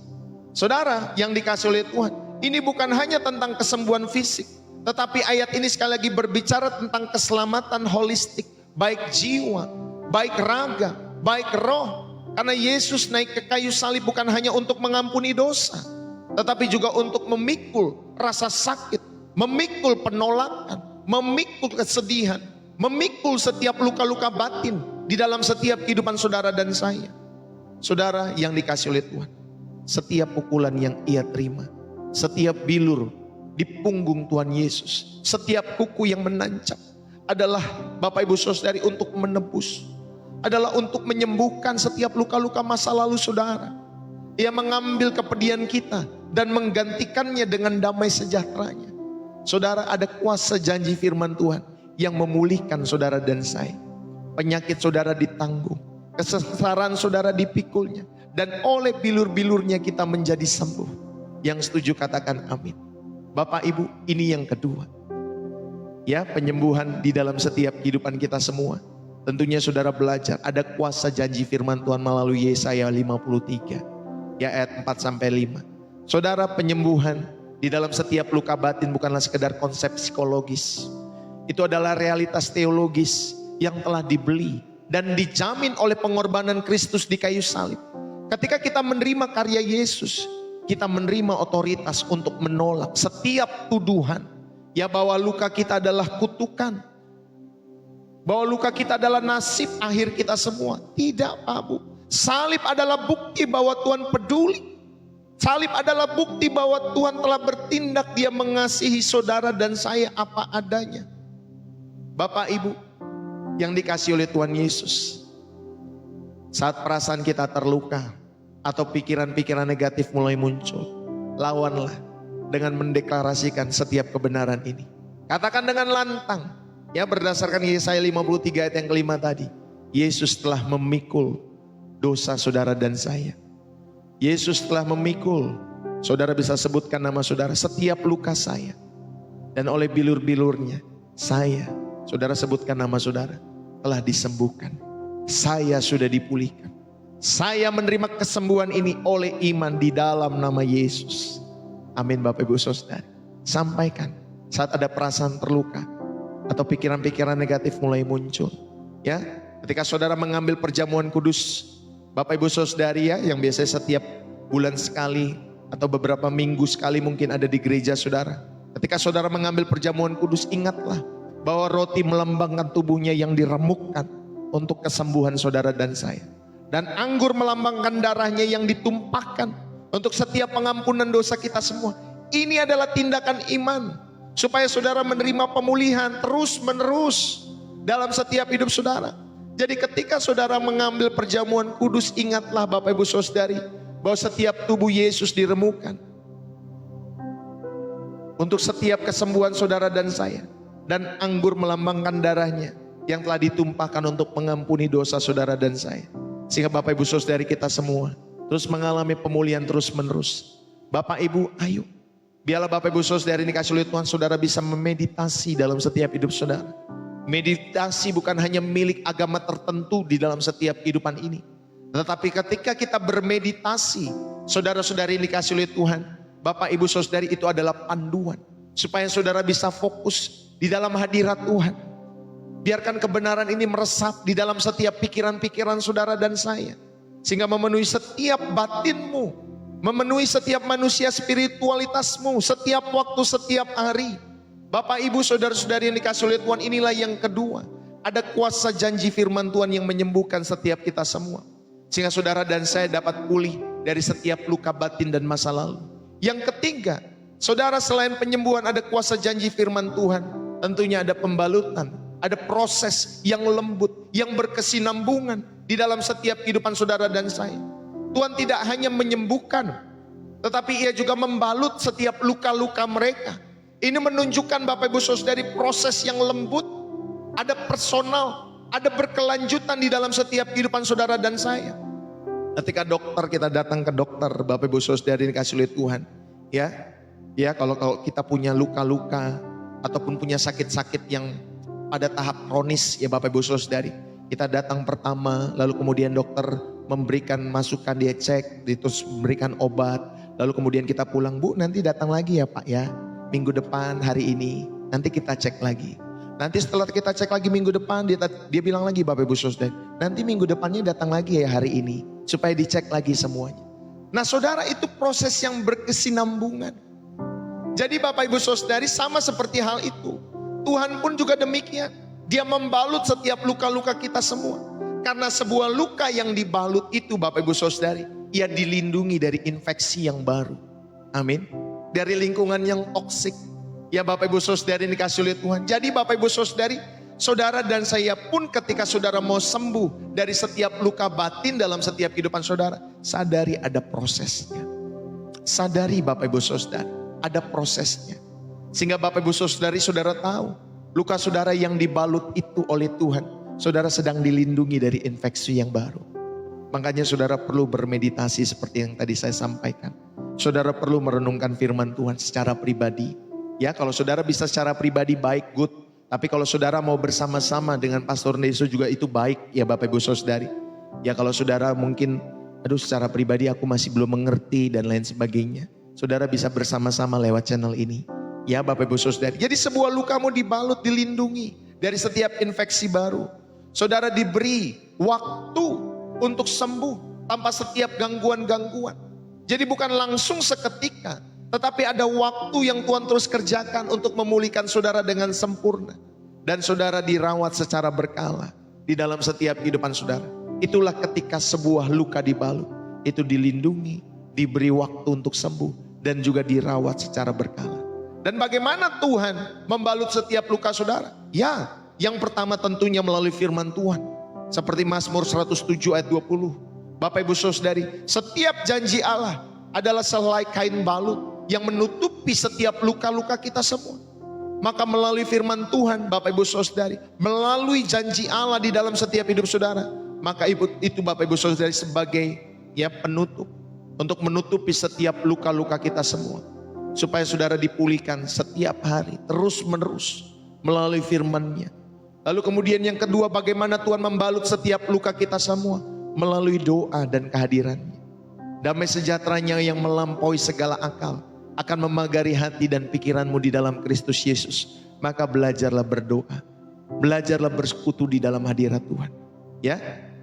Saudara yang dikasih oleh Tuhan. Ini bukan hanya tentang kesembuhan fisik. Tetapi ayat ini sekali lagi berbicara tentang keselamatan holistik. Baik jiwa, baik raga, baik roh. Karena Yesus naik ke kayu salib bukan hanya untuk mengampuni dosa. Tetapi juga untuk memikul rasa sakit. Memikul penolakan. Memikul kesedihan. Memikul setiap luka-luka batin. Di dalam setiap kehidupan saudara dan saya. Saudara yang dikasih oleh Tuhan. Setiap pukulan yang ia terima. Setiap bilur di punggung Tuhan Yesus. Setiap kuku yang menancap. Adalah Bapak Ibu Saudari untuk menebus. Adalah untuk menyembuhkan setiap luka-luka masa lalu saudara. Ia mengambil kepedihan kita. Dan menggantikannya dengan damai sejahteranya. Saudara ada kuasa janji firman Tuhan. Yang memulihkan saudara dan saya. Penyakit saudara ditanggung. Kesesaran saudara dipikulnya. Dan oleh bilur-bilurnya kita menjadi sembuh. Yang setuju katakan amin. Bapak Ibu ini yang kedua. Ya penyembuhan di dalam setiap kehidupan kita semua. Tentunya saudara belajar ada kuasa janji firman Tuhan melalui Yesaya 53. Ya ayat 4-5. Saudara penyembuhan di dalam setiap luka batin bukanlah sekedar konsep psikologis. Itu adalah realitas teologis yang telah dibeli. Dan dijamin oleh pengorbanan Kristus di kayu salib. Ketika kita menerima karya Yesus. Kita menerima otoritas untuk menolak setiap tuduhan. Ya bahwa luka kita adalah kutukan. bahwa luka kita adalah nasib akhir kita semua. Tidak Pak Bu. Salib adalah bukti bahwa Tuhan peduli. Salib adalah bukti bahwa Tuhan telah bertindak, dia mengasihi saudara dan saya apa adanya. Bapak Ibu yang dikasihi oleh Tuhan Yesus, saat perasaan kita terluka atau pikiran-pikiran negatif mulai muncul, lawanlah dengan mendeklarasikan setiap kebenaran ini. Katakan dengan lantang, ya berdasarkan Yesaya 53 ayat yang kelima tadi, Yesus telah memikul dosa saudara dan saya. Yesus telah memikul, saudara bisa sebutkan nama saudara, setiap luka saya. Dan oleh bilur-bilurnya, saya, saudara sebutkan nama saudara, telah disembuhkan. Saya sudah dipulihkan. Saya menerima kesembuhan ini oleh iman di dalam nama Yesus. Amin Bapak Ibu Saudara. Sampaikan saat ada perasaan terluka atau pikiran-pikiran negatif mulai muncul. Ya, ketika saudara mengambil perjamuan kudus, Bapak Ibu Saudari ya, yang biasanya setiap bulan sekali atau beberapa minggu sekali mungkin ada di gereja saudara. Ketika saudara mengambil perjamuan kudus, ingatlah bahwa roti melambangkan tubuhnya yang diremukkan untuk kesembuhan saudara dan saya. Dan anggur melambangkan darahnya yang ditumpahkan untuk setiap pengampunan dosa kita semua. Ini adalah tindakan iman supaya saudara menerima pemulihan terus menerus dalam setiap hidup saudara. Jadi ketika saudara mengambil perjamuan kudus, ingatlah Bapak Ibu Saudari bahwa setiap tubuh Yesus diremukkan untuk setiap kesembuhan saudara dan saya. Dan anggur melambangkan darahnya yang telah ditumpahkan untuk mengampuni dosa saudara dan saya. Sehingga Bapak Ibu Saudari kita semua terus mengalami pemulihan terus menerus. Bapak Ibu, ayo, biarlah Bapak Ibu Saudari dikasih oleh Tuhan, saudara bisa memeditasi dalam setiap hidup saudara. Meditasi bukan hanya milik agama tertentu di dalam setiap kehidupan ini. Tetapi ketika kita bermeditasi, saudara-saudari dikasih oleh Tuhan, Bapak Ibu Saudari, itu adalah panduan supaya saudara bisa fokus di dalam hadirat Tuhan. Biarkan kebenaran ini meresap di dalam setiap pikiran-pikiran saudara dan saya, sehingga memenuhi setiap batinmu, memenuhi setiap manusia spiritualitasmu, setiap waktu, setiap hari. Bapak Ibu saudara-saudari yang dikasih oleh Tuhan, inilah yang kedua. Ada kuasa janji firman Tuhan yang menyembuhkan setiap kita semua. Sehingga saudara dan saya dapat pulih dari setiap luka batin dan masa lalu. Yang ketiga, saudara, selain penyembuhan ada kuasa janji firman Tuhan. Tentunya ada pembalutan, ada proses yang lembut, yang berkesinambungan di dalam setiap kehidupan saudara dan saya. Tuhan tidak hanya menyembuhkan, tetapi ia juga membalut setiap luka-luka mereka. Ini menunjukkan Bapak Ibu Saudari proses yang lembut, ada personal, ada berkelanjutan di dalam setiap kehidupan saudara dan saya. Ketika kita datang ke dokter, Bapak Ibu Saudari dikasih oleh Tuhan, ya kalau kita punya luka-luka ataupun punya sakit-sakit yang pada tahap kronis, ya Bapak Ibu Saudari, kita datang pertama, lalu kemudian dokter memberikan masukan, dia cek, terus memberikan obat, lalu kemudian kita pulang, Bu nanti datang lagi ya Pak ya, minggu depan hari ini, nanti kita cek lagi. Nanti setelah kita cek lagi minggu depan, dia bilang lagi Bapak Ibu Saudari, nanti minggu depannya datang lagi ya hari ini, supaya dicek lagi semuanya. Nah saudara, itu proses yang berkesinambungan. Jadi Bapak Ibu Saudari, sama seperti hal itu, Tuhan pun juga demikian. Dia membalut setiap luka-luka kita semua. Karena sebuah luka yang dibalut itu Bapak Ibu Saudari, ia dilindungi dari infeksi yang baru. Amin. Dari lingkungan yang toksik. Ya Bapak Ibu Saudari dikasih oleh Tuhan. Jadi Bapak Ibu Saudari, saudara dan saya pun ketika saudara mau sembuh dari setiap luka batin dalam setiap kehidupan saudara, sadari ada prosesnya. Sadari Bapak Ibu Saudari, ada prosesnya. Sehingga Bapak Ibu Saudari, saudara tahu, luka saudara yang dibalut itu oleh Tuhan, saudara sedang dilindungi dari infeksi yang baru. Makanya saudara perlu bermeditasi seperti yang tadi saya sampaikan. Saudara perlu merenungkan firman Tuhan secara pribadi. Ya, kalau saudara bisa secara pribadi baik, good. Tapi kalau saudara mau bersama-sama dengan Pastor Neso juga itu baik ya Bapak Ibu Saudari. Ya kalau saudara mungkin, aduh secara pribadi aku masih belum mengerti dan lain sebagainya. Saudara bisa bersama-sama lewat channel ini. Ya Bapak Ibu Saudari. Jadi sebuah lukamu dibalut, dilindungi dari setiap infeksi baru. Saudara diberi waktu untuk sembuh tanpa setiap gangguan-gangguan. Jadi bukan langsung seketika, tetapi ada waktu yang Tuhan terus kerjakan untuk memulihkan saudara dengan sempurna. dan saudara dirawat secara berkala di dalam setiap kehidupan saudara. Itulah ketika sebuah luka dibalut, itu dilindungi, diberi waktu untuk sembuh, dan juga dirawat secara berkala. Dan bagaimana Tuhan membalut setiap luka saudara? Ya, yang pertama tentunya melalui firman Tuhan. Seperti Mazmur 107 ayat 20. Bapak Ibu Saudari, setiap janji Allah adalah sehelai kain balut yang menutupi setiap luka-luka kita semua. Maka melalui firman Tuhan, Bapak Ibu Saudari, melalui janji Allah di dalam setiap hidup saudara, maka itu Bapak Ibu Saudari sebagai penutup untuk menutupi setiap luka-luka kita semua, supaya saudara dipulihkan setiap hari terus menerus melalui firman-Nya. Lalu kemudian yang kedua, bagaimana Tuhan membalut setiap luka kita semua? Melalui doa dan kehadiran-Nya. Damai sejahtera-Nya yang melampaui segala akal akan memagari hati dan pikiranmu di dalam Kristus Yesus. Maka belajarlah berdoa, belajarlah bersekutu di dalam hadirat Tuhan. Ya,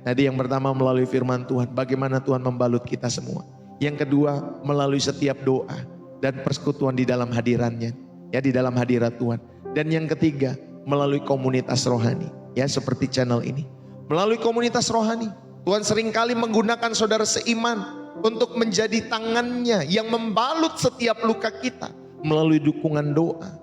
tadi yang pertama melalui firman Tuhan, bagaimana Tuhan membalut kita semua. Yang kedua, melalui setiap doa dan persekutuan di dalam hadiran-Nya, ya, di dalam hadirat Tuhan. Dan yang ketiga, melalui komunitas rohani, ya, seperti channel ini. Melalui komunitas rohani, Tuhan seringkali menggunakan saudara seiman untuk menjadi tangannya yang membalut setiap luka kita melalui dukungan doa.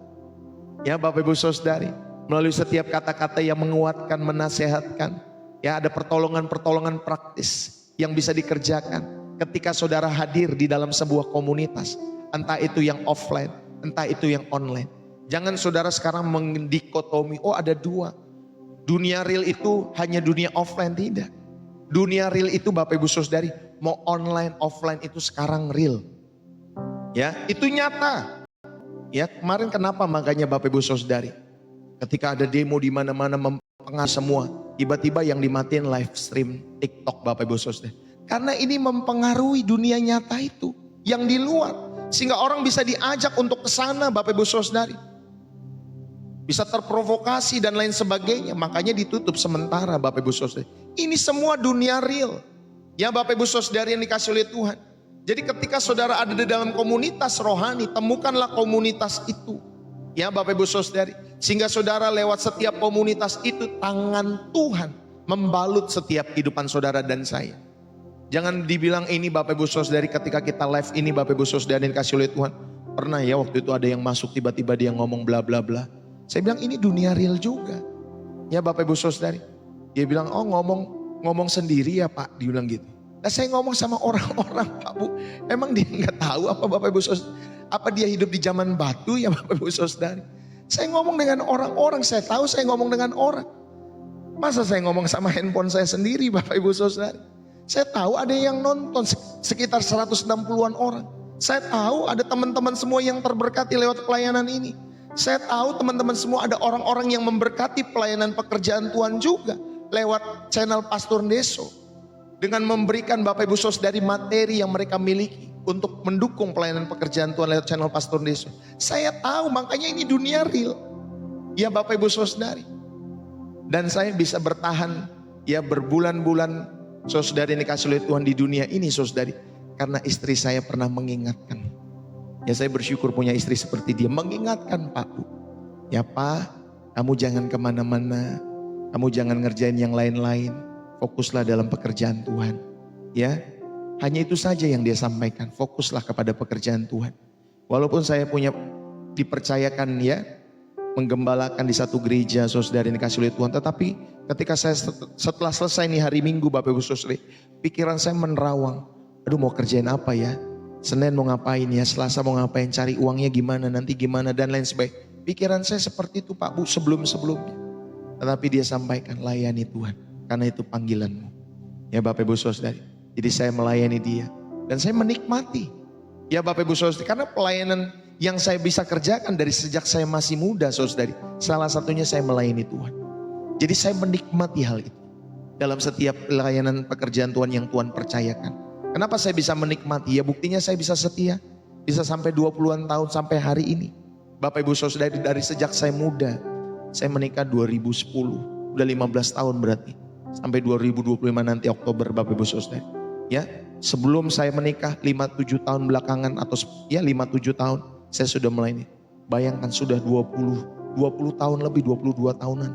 Ya Bapak Ibu Saudari, melalui setiap kata-kata yang menguatkan, menasehatkan. Ya, ada pertolongan-pertolongan praktis yang bisa dikerjakan ketika saudara hadir di dalam sebuah komunitas. Entah itu yang offline, entah itu yang online. Jangan saudara sekarang mendikotomi, oh ada dua. Dunia real itu hanya dunia offline, tidak. Dunia real itu Bapak Ibu Saudari, mau online, offline itu sekarang real. Ya, itu nyata. Ya, kemarin kenapa makanya Bapak Ibu Saudari, ketika ada demo di mana-mana mempengaruhi semua, tiba-tiba yang dimatiin live stream TikTok Bapak Ibu Saudari. Karena ini mempengaruhi dunia nyata itu, yang di luar. Sehingga orang bisa diajak untuk ke sana Bapak Ibu Saudari. Bisa terprovokasi dan lain sebagainya. Makanya ditutup sementara Bapak Ibu Saudari. Ini semua dunia real. Ya Bapak Ibu Saudari yang dikasih oleh Tuhan. Jadi ketika saudara ada di dalam komunitas rohani, temukanlah komunitas itu. Ya Bapak Ibu Saudari. Sehingga saudara lewat setiap komunitas itu, tangan Tuhan membalut setiap kehidupan saudara dan saya. Jangan dibilang ini Bapak Ibu Saudari, ketika kita live ini Bapak Ibu Saudari yang dikasih oleh Tuhan. Pernah ya waktu itu ada yang masuk tiba-tiba dia ngomong bla bla bla. Saya bilang ini dunia real juga. Ya Bapak Ibu Saudari. Dia bilang, oh ngomong sendiri ya Pak. Dia bilang gitu. Nah saya ngomong sama orang-orang Pak Bu. Emang dia nggak tahu apa Bapak Ibu Saudari. Apa dia hidup di zaman batu ya Bapak Ibu Saudari. Saya ngomong dengan orang-orang. Saya tahu saya ngomong dengan orang. Masa saya ngomong sama handphone saya sendiri Bapak Ibu Saudari. Saya tahu ada yang nonton sekitar 160-an orang. Saya tahu ada teman-teman semua yang terberkati lewat pelayanan ini. Saya tahu teman-teman semua ada orang-orang yang memberkati pelayanan pekerjaan Tuhan juga lewat channel Pastor Deso. Dengan memberikan Bapak Ibu Saudari materi yang mereka miliki untuk mendukung pelayanan pekerjaan Tuhan lewat channel Pastor Deso. Saya tahu, makanya ini dunia real. Ya Bapak Ibu Saudari. Dan saya bisa bertahan ya berbulan-bulan saudari yang dikasih oleh Tuhan di dunia ini saudari. Karena istri saya pernah mengingatkan. Ya saya bersyukur punya istri seperti dia. Mengingatkan Pak Bu. Ya Pak, kamu jangan kemana-mana. Kamu jangan ngerjain yang lain-lain. Fokuslah dalam pekerjaan Tuhan. Ya, hanya itu saja yang dia sampaikan. Fokuslah kepada pekerjaan Tuhan. Walaupun saya punya dipercayakan ya, menggembalakan di satu gereja saudari yang dikasih oleh Tuhan. Tetapi ketika saya setelah selesai nih hari Minggu Bapak Ibu Saudari, pikiran saya menerawang. Aduh mau kerjain apa ya? Senin mau ngapain ya, Selasa mau ngapain, cari uangnya gimana, nanti gimana dan lain sebagainya. Pikiran saya seperti itu Pak Bu sebelum-sebelumnya. Tetapi dia sampaikan, layani Tuhan karena itu panggilanmu. Ya Bapak Ibu Saudari. Jadi saya melayani dia dan saya menikmati. Ya Bapak Ibu Saudari, karena pelayanan yang saya bisa kerjakan dari sejak saya masih muda saudari. Salah satunya saya melayani Tuhan. Jadi saya menikmati hal itu. Dalam setiap pelayanan pekerjaan Tuhan yang Tuhan percayakan. Kenapa saya bisa menikmati? Ya buktinya saya bisa setia. Bisa sampai 20-an tahun sampai hari ini. Bapak Ibu Saudari, dari sejak saya muda. Saya menikah 2010. Udah 15 tahun berarti. Sampai 2025 nanti Oktober Bapak Ibu Saudari. Ya, sebelum saya menikah 5-7 tahun belakangan atau ya 5-7 tahun saya sudah melayani. Bayangkan sudah 20 20 tahun lebih, 22 tahunan.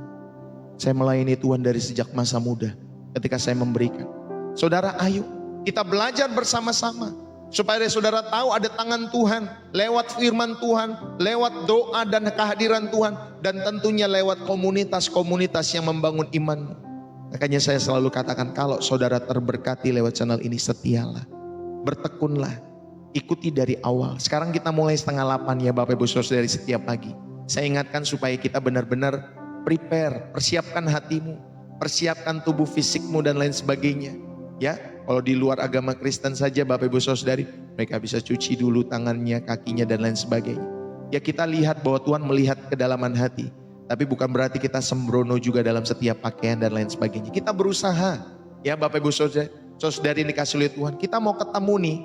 Saya melayani Tuhan dari sejak masa muda ketika saya memberikan. Saudara, ayo kita belajar bersama-sama supaya saudara tahu ada tangan Tuhan lewat firman Tuhan, lewat doa dan kehadiran Tuhan, dan tentunya lewat komunitas-komunitas yang membangun imanmu. Makanya saya selalu katakan, kalau saudara terberkati lewat channel ini, setialah, bertekunlah, ikuti dari awal. Sekarang kita mulai 7:30 ya Bapak Ibu Saudara, dari setiap pagi. Saya ingatkan supaya kita benar-benar prepare, persiapkan hatimu, persiapkan tubuh fisikmu dan lain sebagainya. Ya, kalau di luar agama Kristen saja Bapak Ibu Saudari, mereka bisa cuci dulu tangannya, kakinya dan lain sebagainya. Ya, kita lihat bahwa Tuhan melihat kedalaman hati. Tapi bukan berarti kita sembrono juga dalam setiap pakaian dan lain sebagainya. Kita berusaha, ya Bapak Ibu Saudari yang dikasih oleh Tuhan. Kita mau ketemu nih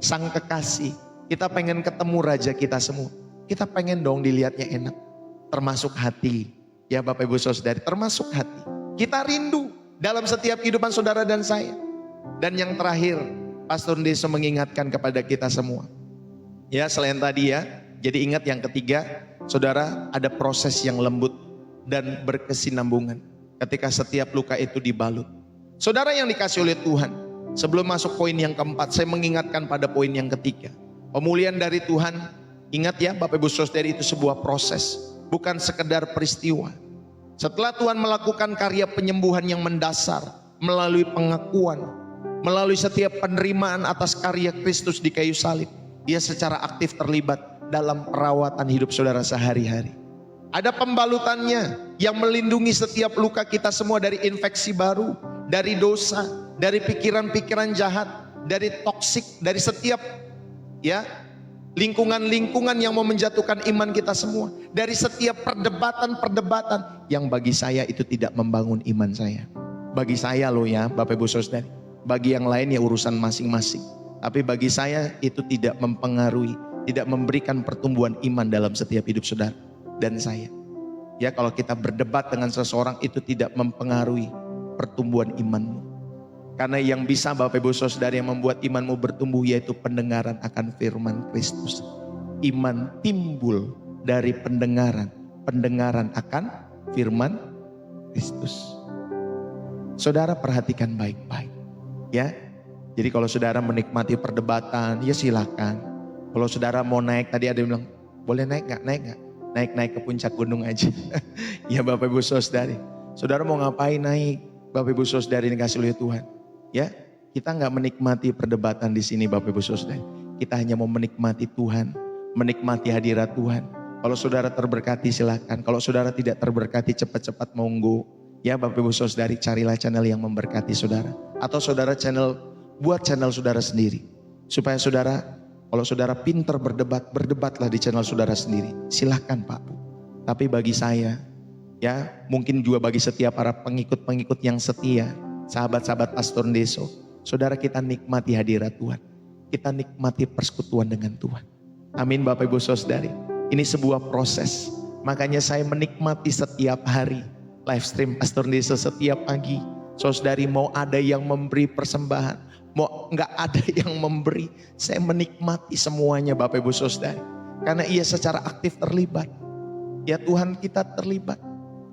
Sang Kekasih. Kita pengen ketemu Raja kita semua. Kita pengen dong dilihatnya enak. Termasuk hati. Ya Bapak Ibu Saudari, termasuk hati. Kita rindu dalam setiap kehidupan saudara dan saya. Dan yang terakhir, Pastor Deso mengingatkan kepada kita semua. Ya, selain tadi ya, jadi ingat yang ketiga, saudara, ada proses yang lembut dan berkesinambungan ketika setiap luka itu dibalut. Saudara yang dikasih oleh Tuhan, sebelum masuk poin yang keempat, saya mengingatkan pada poin yang ketiga. Pemulihan dari Tuhan, ingat ya Bapak Ibu Saudari, itu sebuah proses, bukan sekedar peristiwa. Setelah Tuhan melakukan karya penyembuhan yang mendasar melalui pengakuan, melalui setiap penerimaan atas karya Kristus di kayu salib, Dia secara aktif terlibat dalam perawatan hidup saudara sehari-hari. Ada pembalutannya yang melindungi setiap luka kita semua dari infeksi baru, dari dosa, dari pikiran-pikiran jahat, dari toksik, dari setiap ya lingkungan-lingkungan yang mau menjatuhkan iman kita semua, dari setiap perdebatan-perdebatan yang bagi saya itu tidak membangun iman saya. Bagi saya loh ya Bapak Ibu Saudari, bagi yang lain ya urusan masing-masing. Tapi bagi saya itu tidak mempengaruhi, tidak memberikan pertumbuhan iman dalam setiap hidup saudara dan saya. Ya, kalau kita berdebat dengan seseorang itu tidak mempengaruhi pertumbuhan imanmu. Karena yang bisa Bapak Ibu Saudara yang membuat imanmu bertumbuh yaitu pendengaran akan firman Kristus. Iman timbul dari pendengaran, pendengaran akan firman Kristus. Saudara perhatikan baik-baik ya. Jadi kalau saudara menikmati perdebatan, ya silakan. Kalau saudara mau naik, tadi ada yang bilang, boleh naik gak? Naik gak? Naik ke puncak gunung aja. Ya Bapak Ibu Saudari. Saudara mau ngapain naik? Bapak Ibu Saudari dikasih oleh Tuhan. Ya, kita gak menikmati perdebatan di sini Bapak Ibu Saudari. Kita hanya mau menikmati Tuhan, menikmati hadirat Tuhan. Kalau saudara terberkati silakan. Kalau saudara tidak terberkati cepat-cepat monggo. Ya Bapak Ibu Saudari, carilah channel yang memberkati saudara. Atau saudara buat channel saudara sendiri. Supaya saudara, kalau saudara pintar berdebat, berdebatlah di channel saudara sendiri. Silahkan Pak Bu. Tapi bagi saya, ya mungkin juga bagi setiap para pengikut-pengikut yang setia, sahabat-sahabat Pastor Deso, saudara kita nikmati hadirat Tuhan. Kita nikmati persekutuan dengan Tuhan. Amin Bapak Ibu Saudari. Ini sebuah proses. Makanya saya menikmati setiap hari live stream Pastor Deso setiap pagi. Saudari mau ada yang memberi persembahan, mau nggak ada yang memberi, saya menikmati semuanya Bapak Ibu Saudari. Karena ia secara aktif terlibat. Ya Tuhan kita terlibat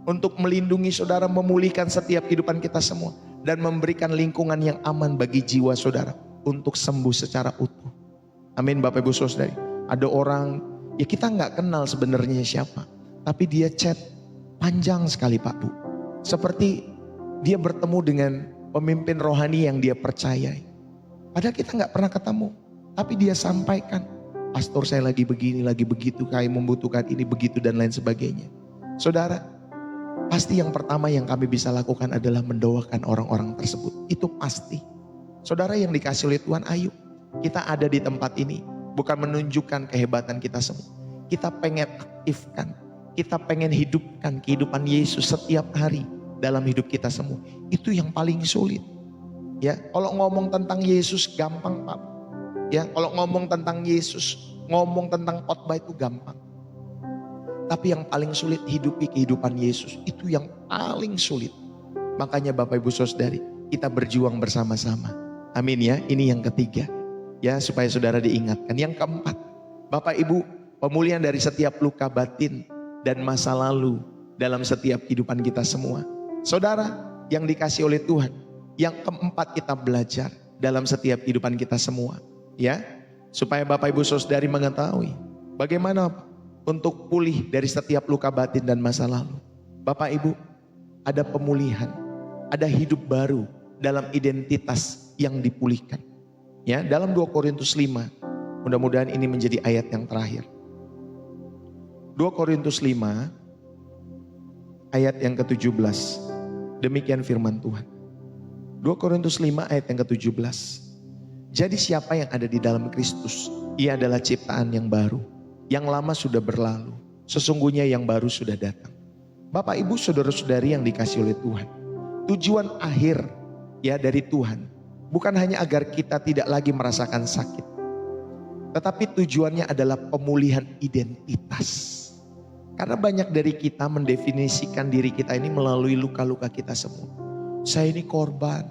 untuk melindungi saudara, memulihkan setiap kehidupan kita semua. Dan memberikan lingkungan yang aman bagi jiwa saudara untuk sembuh secara utuh. Amin Bapak Ibu Saudari. Ada orang, ya kita nggak kenal sebenarnya siapa. Tapi dia chat panjang sekali Pak Bu. Seperti dia bertemu dengan pemimpin rohani yang dia percayai. Padahal kita nggak pernah ketemu. Tapi dia sampaikan, pastor saya lagi begini, lagi begitu, kayak membutuhkan ini, begitu dan lain sebagainya. Saudara, pasti yang pertama yang kami bisa lakukan adalah mendoakan orang-orang tersebut. Itu pasti. Saudara yang dikasih oleh Tuhan, ayo. Kita ada di tempat ini. Bukan menunjukkan kehebatan kita semua. Kita pengen aktifkan. Kita pengen hidupkan kehidupan Yesus setiap hari dalam hidup kita semua. Itu yang paling sulit. Ya, kalau ngomong tentang Yesus gampang Pak. Ya, kalau ngomong tentang Yesus, ngomong tentang khotbah itu gampang. Tapi yang paling sulit hidupi kehidupan Yesus. Itu yang paling sulit. Makanya Bapak Ibu Saudari, kita berjuang bersama-sama. Amin ya, ini yang ketiga. Ya, supaya saudara diingatkan. Yang keempat, Bapak Ibu, pemulihan dari setiap luka batin dan masa lalu dalam setiap kehidupan kita semua. Saudara yang dikasih oleh Tuhan, yang keempat kita belajar dalam setiap kehidupan kita semua, ya, supaya Bapak Ibu Saudari mengetahui bagaimana untuk pulih dari setiap luka batin dan masa lalu. Bapak Ibu, ada pemulihan, ada hidup baru dalam identitas yang dipulihkan. Ya, dalam 2 Korintus 5, mudah-mudahan ini menjadi ayat yang terakhir. 2 Korintus 5 ayat yang ke-17. Demikian firman Tuhan. 2 Korintus 5 ayat yang ke-17. Jadi siapa yang ada di dalam Kristus, ia adalah ciptaan yang baru. Yang lama sudah berlalu, sesungguhnya yang baru sudah datang. Bapak Ibu saudara-saudari yang dikasih oleh Tuhan, tujuan akhir ya dari Tuhan bukan hanya agar kita tidak lagi merasakan sakit, tetapi tujuannya adalah pemulihan identitas. Karena banyak dari kita mendefinisikan diri kita ini melalui luka-luka kita semua. Saya ini korban.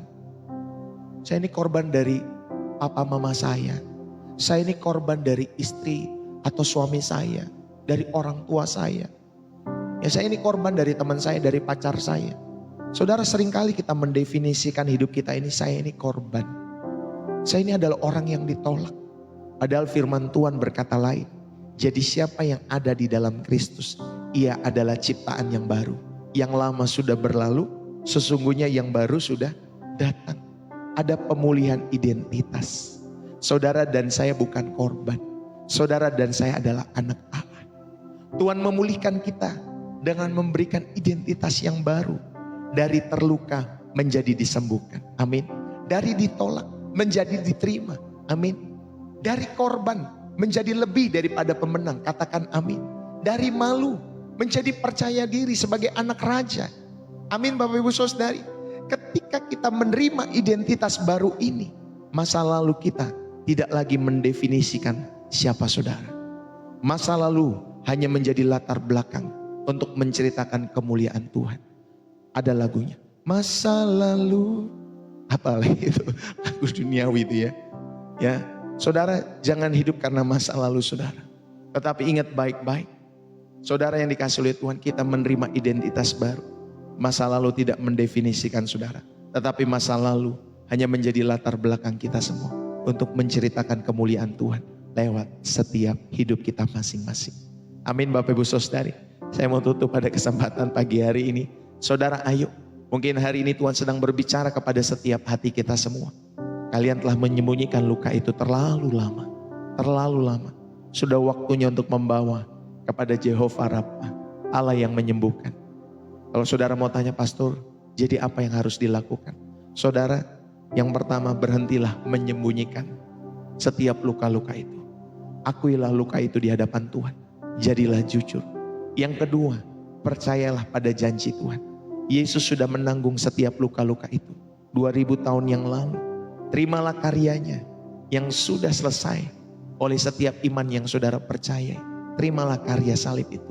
Saya ini korban dari papa mama saya. Saya ini korban dari istri atau suami saya, dari orang tua saya. Ya, saya ini korban dari teman saya, dari pacar saya. Saudara, seringkali kita mendefinisikan hidup kita ini, saya ini korban. Saya ini adalah orang yang ditolak. Padahal firman Tuhan berkata lain. Jadi siapa yang ada di dalam Kristus, ia adalah ciptaan yang baru. Yang lama sudah berlalu, sesungguhnya yang baru sudah datang. Ada pemulihan identitas. Saudara dan saya bukan korban. Saudara dan saya adalah anak Allah. Tuhan memulihkan kita dengan memberikan identitas yang baru. Dari terluka menjadi disembuhkan. Amin. Dari ditolak menjadi diterima. Amin. Dari korban menjadi lebih daripada pemenang. Katakan amin. Dari malu menjadi percaya diri sebagai anak raja. Amin Bapak Ibu Saudari. Ketika kita menerima identitas baru ini, masa lalu kita tidak lagi mendefinisikan siapa saudara. Masa lalu hanya menjadi latar belakang untuk menceritakan kemuliaan Tuhan. Ada lagunya, masa lalu, apa lagi itu, lagu duniawi itu ya. Ya, saudara jangan hidup karena masa lalu saudara. Tetapi ingat baik-baik, saudara yang dikasih oleh Tuhan, kita menerima identitas baru. Masa lalu tidak mendefinisikan saudara, tetapi masa lalu hanya menjadi latar belakang kita semua untuk menceritakan kemuliaan Tuhan lewat setiap hidup kita masing-masing. Amin Bapak Ibu Saudari. Saya mau tutup pada kesempatan pagi hari ini. Saudara ayo, mungkin hari ini Tuhan sedang berbicara kepada setiap hati kita semua. Kalian telah menyembunyikan luka itu terlalu lama. Terlalu lama. Sudah waktunya untuk membawa kepada Jehovah Rafa, Allah yang menyembuhkan. Kalau saudara mau tanya pastor, jadi apa yang harus dilakukan? Saudara, yang pertama berhentilah menyembunyikan setiap luka-luka itu. Akuilah luka itu di hadapan Tuhan. Jadilah jujur. Yang kedua, percayalah pada janji Tuhan. Yesus sudah menanggung setiap luka-luka itu 2000 tahun yang lalu. Terimalah karyanya yang sudah selesai oleh setiap iman yang saudara percaya. Terimalah karya salib itu.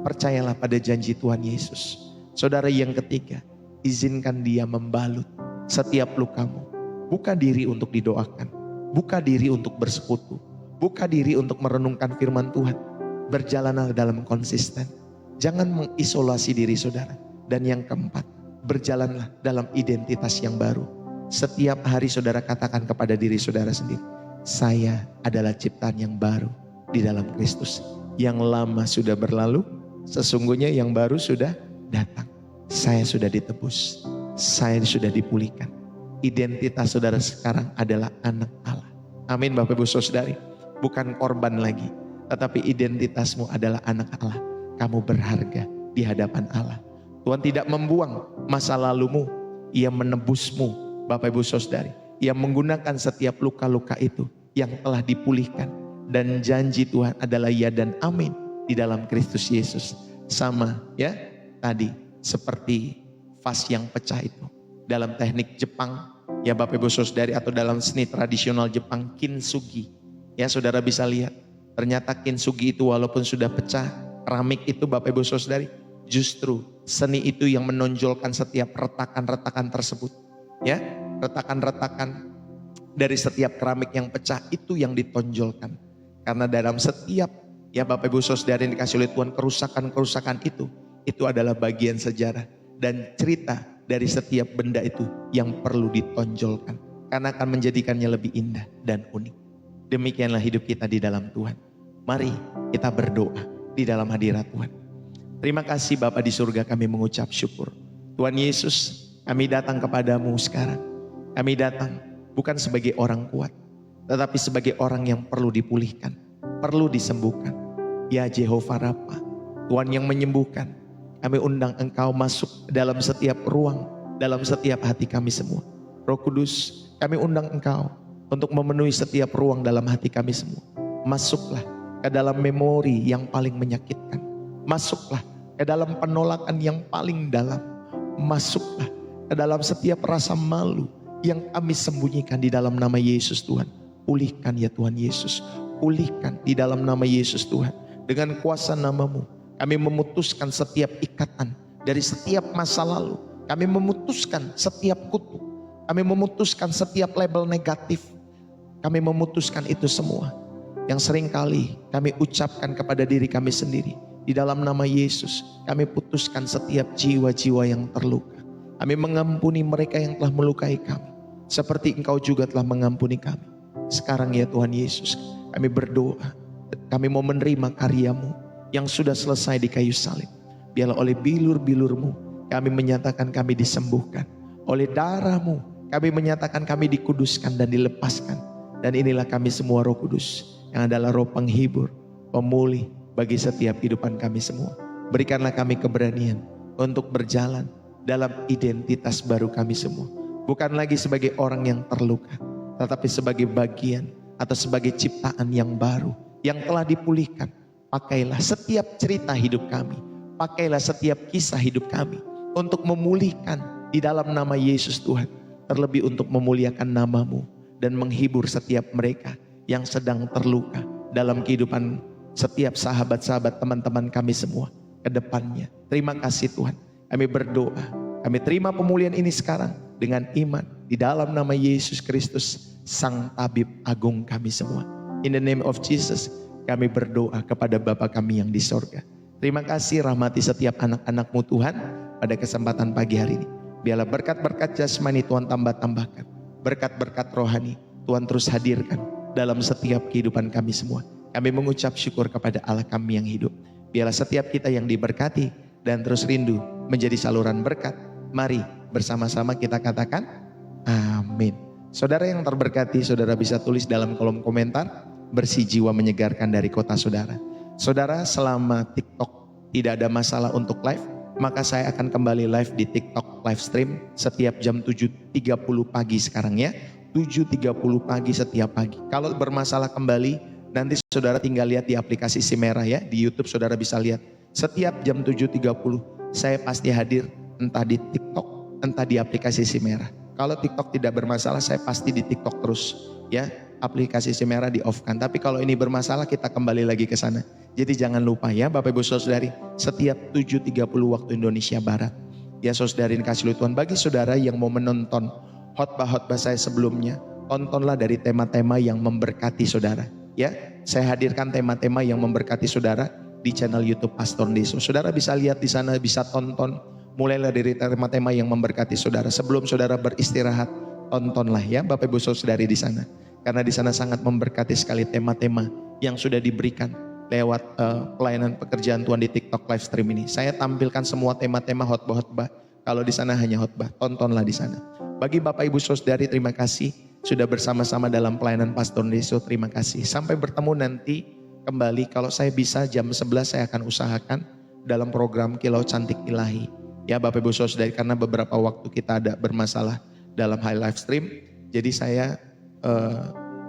Percayalah pada janji Tuhan Yesus. Saudara yang ketiga, izinkan Dia membalut setiap lukamu. Buka diri untuk didoakan. Buka diri untuk bersekutu. Buka diri untuk merenungkan firman Tuhan. Berjalanlah dalam konsisten. Jangan mengisolasi diri saudara. Dan yang keempat, berjalanlah dalam identitas yang baru. Setiap hari saudara katakan kepada diri saudara sendiri, saya adalah ciptaan yang baru di dalam Kristus. Yang lama sudah berlalu, sesungguhnya yang baru sudah datang. Saya sudah ditebus, saya sudah dipulihkan. Identitas saudara sekarang adalah anak Allah. Amin Bapak Ibu Saudari. Bukan korban lagi, tetapi identitasmu adalah anak Allah. Kamu berharga di hadapan Allah. Tuhan tidak membuang masa lalumu, Ia menebusmu Bapak Ibu Saudari. Ia menggunakan setiap luka-luka itu yang telah dipulihkan. Dan janji Tuhan adalah ya dan amin di dalam Kristus Yesus. Sama ya tadi seperti vas yang pecah itu. Dalam teknik Jepang ya Bapak Ibu Saudari, atau dalam seni tradisional Jepang kintsugi. Ya saudara bisa lihat, ternyata kintsugi itu walaupun sudah pecah, keramik itu Bapak Ibu Saudari, justru seni itu yang menonjolkan setiap retakan-retakan tersebut. Ya, retakan-retakan dari setiap keramik yang pecah itu yang ditonjolkan. Karena dalam setiap Ya Bapak Ibu Saudara yang dikasih oleh Tuhan, kerusakan-kerusakan itu adalah bagian sejarah dan cerita dari setiap benda itu yang perlu ditonjolkan. Karena akan menjadikannya lebih indah dan unik. Demikianlah hidup kita di dalam Tuhan. Mari kita berdoa di dalam hadirat Tuhan. Terima kasih Bapa di surga, kami mengucap syukur. Tuhan Yesus, kami datang kepadamu sekarang. Kami datang bukan sebagai orang kuat, tetapi sebagai orang yang perlu dipulihkan, perlu disembuhkan. Ya Jehovah Rafa, Tuhan yang menyembuhkan. Kami undang Engkau masuk dalam setiap ruang, dalam setiap hati kami semua. Roh Kudus, kami undang Engkau untuk memenuhi setiap ruang dalam hati kami semua. Masuklah ke dalam memori yang paling menyakitkan. Masuklah ke dalam penolakan yang paling dalam. Masuklah ke dalam setiap rasa malu yang kami sembunyikan di dalam nama Yesus Tuhan. Pulihkan ya Tuhan Yesus. Pulihkan di dalam nama Yesus Tuhan. Dengan kuasa nama-Mu, kami memutuskan setiap ikatan dari setiap masa lalu. Kami memutuskan setiap kutuk. Kami memutuskan setiap label negatif. Kami memutuskan itu semua. Yang seringkali kami ucapkan kepada diri kami sendiri. Di dalam nama Yesus, kami putuskan setiap jiwa-jiwa yang terluka. Kami mengampuni mereka yang telah melukai kami. Seperti Engkau juga telah mengampuni kami. Sekarang ya Tuhan Yesus, kami berdoa. Kami mau menerima karya-Mu yang sudah selesai di kayu salib. Biarlah oleh bilur-bilur-Mu kami menyatakan kami disembuhkan. Oleh darah-Mu kami menyatakan kami dikuduskan dan dilepaskan. Dan inilah kami semua Roh Kudus yang adalah roh penghibur, pemulih bagi setiap kehidupan kami semua. Berikanlah kami keberanian untuk berjalan dalam identitas baru kami semua. Bukan lagi sebagai orang yang terluka, tetapi sebagai bagian atau sebagai ciptaan yang baru, yang telah dipulihkan. Pakailah setiap cerita hidup kami, pakailah setiap kisah hidup kami untuk memulihkan di dalam nama Yesus Tuhan. Terlebih untuk memuliakan nama-Mu dan menghibur setiap mereka yang sedang terluka dalam kehidupan setiap sahabat-sahabat teman-teman kami semua ke depannya. Terima kasih Tuhan. Kami berdoa, kami terima pemulihan ini sekarang dengan iman di dalam nama Yesus Kristus, Sang Tabib Agung kami semua. In the name of Jesus, kami berdoa kepada Bapa kami yang di sorga. Terima kasih, rahmati setiap anak-anak-Mu Tuhan pada kesempatan pagi hari ini. Biarlah berkat-berkat jasmani Tuhan tambah-tambahkan. Berkat-berkat rohani Tuhan terus hadirkan dalam setiap kehidupan kami semua. Kami mengucap syukur kepada Allah kami yang hidup. Biarlah setiap kita yang diberkati dan terus rindu menjadi saluran berkat. Mari bersama-sama kita katakan amin. Saudara yang terberkati, saudara bisa tulis dalam kolom komentar, bersih jiwa menyegarkan dari kota saudara. Saudara, selama TikTok tidak ada masalah untuk live, maka saya akan kembali live di TikTok live stream setiap jam 7.30 pagi sekarang ya. 7.30 pagi setiap pagi. Kalau bermasalah kembali, nanti saudara tinggal lihat di aplikasi Si Merah ya. Di YouTube saudara bisa lihat. Setiap jam 7.30 saya pasti hadir, entah di TikTok, entah di aplikasi Si Merah. Kalau TikTok tidak bermasalah, saya pasti di TikTok terus ya. Aplikasi Si Merah di off kan. Tapi kalau ini bermasalah, kita kembali lagi ke sana. Jadi jangan lupa ya Bapak Ibu Saudari, setiap 7.30 waktu Indonesia Barat. Ya saudari kasih Tuhan, bagi saudara yang mau menonton khotbah-khotbah saya sebelumnya, tontonlah dari tema-tema yang memberkati saudara. Ya, saya hadirkan tema-tema yang memberkati saudara di channel YouTube Pastor Deso. Saudara bisa lihat di sana, bisa tonton. Mulailah dari tema-tema yang memberkati saudara. Sebelum saudara beristirahat, tontonlah ya Bapak Ibu Saudari di sana. Karena di sana sangat memberkati sekali tema-tema yang sudah diberikan lewat pelayanan pekerjaan Tuhan di TikTok live stream ini. Saya tampilkan semua tema-tema khotbah-khotbah. Kalau di sana hanya khotbah, tontonlah di sana. Bagi Bapak Ibu Saudari, terima kasih sudah bersama-sama dalam pelayanan Pastor Deso. Terima kasih. Sampai bertemu nanti kembali. Kalau saya bisa jam 11 saya akan usahakan dalam program Kilau Cantik Ilahi. Ya Bapak Ibu Saudari, karena beberapa waktu kita ada bermasalah dalam high live stream. Jadi saya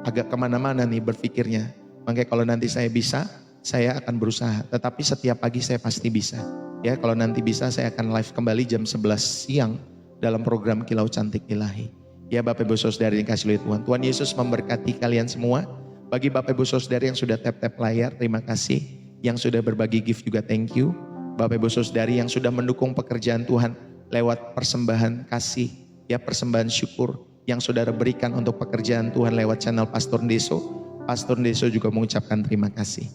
agak kemana-mana nih berpikirnya. Makanya kalau nanti saya bisa, saya akan berusaha. Tetapi setiap pagi saya pasti bisa. Ya, kalau nanti bisa saya akan live kembali jam 11 siang dalam program Kilau Cantik Ilahi. Ya Bapak Ibu Saudari yang kasih oleh Tuhan. Tuhan Yesus memberkati kalian semua. Bagi Bapak Ibu Saudari yang sudah tap-tap layar, terima kasih. Yang sudah berbagi gift juga thank you. Bapak Ibu Saudari yang sudah mendukung pekerjaan Tuhan lewat persembahan kasih, ya persembahan syukur yang saudara berikan untuk pekerjaan Tuhan lewat channel Pastor Deso. Pastor Deso juga mengucapkan terima kasih.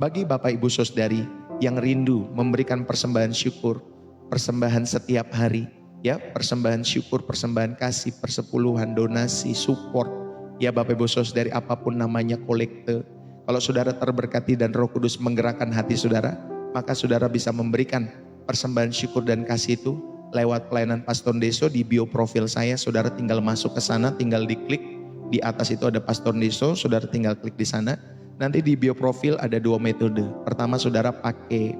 bagi Bapak Ibu Saudari yang rindu memberikan persembahan syukur, persembahan setiap hari, ya, persembahan syukur, persembahan kasih, persepuluhan, donasi, support, ya Bapak Ibu Saudari, apapun namanya, kolekte. Kalau saudara terberkati dan Roh Kudus menggerakkan hati saudara, maka saudara bisa memberikan persembahan syukur dan kasih itu lewat pelayanan Pastor Deso. Di bio profil saya, saudara tinggal masuk ke sana, tinggal diklik. Di atas itu ada Pastor Deso, saudara tinggal klik di sana. Nanti di bio profil ada 2 metode. Pertama, saudara pakai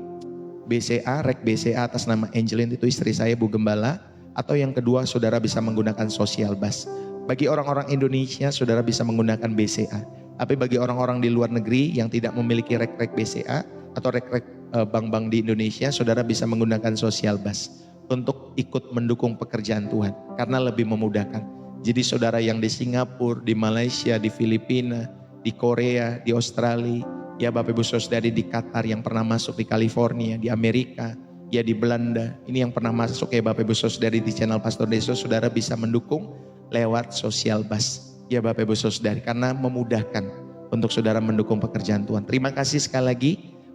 BCA, rek BCA atas nama Angelin, itu istri saya, Bu Gembala. Atau yang kedua, saudara bisa menggunakan Social Bus. Bagi orang-orang Indonesia, saudara bisa menggunakan BCA. Tapi bagi orang-orang di luar negeri yang tidak memiliki rek-rek BCA atau rek-rek bank-bank di Indonesia, saudara bisa menggunakan Social Bus untuk ikut mendukung pekerjaan Tuhan karena lebih memudahkan. Jadi saudara yang di Singapura, di Malaysia, di Filipina, di Korea, di Australia, ya Bapak Ibu Saudari di Qatar yang pernah masuk di California, di Amerika, ya di Belanda, ini yang pernah masuk ya Bapak Ibu Saudari di channel Pastor Deso, saudara bisa mendukung lewat Social Bus. Ya Bapak Ibu Saudari, karena memudahkan untuk saudara mendukung pekerjaan Tuhan. Terima kasih sekali lagi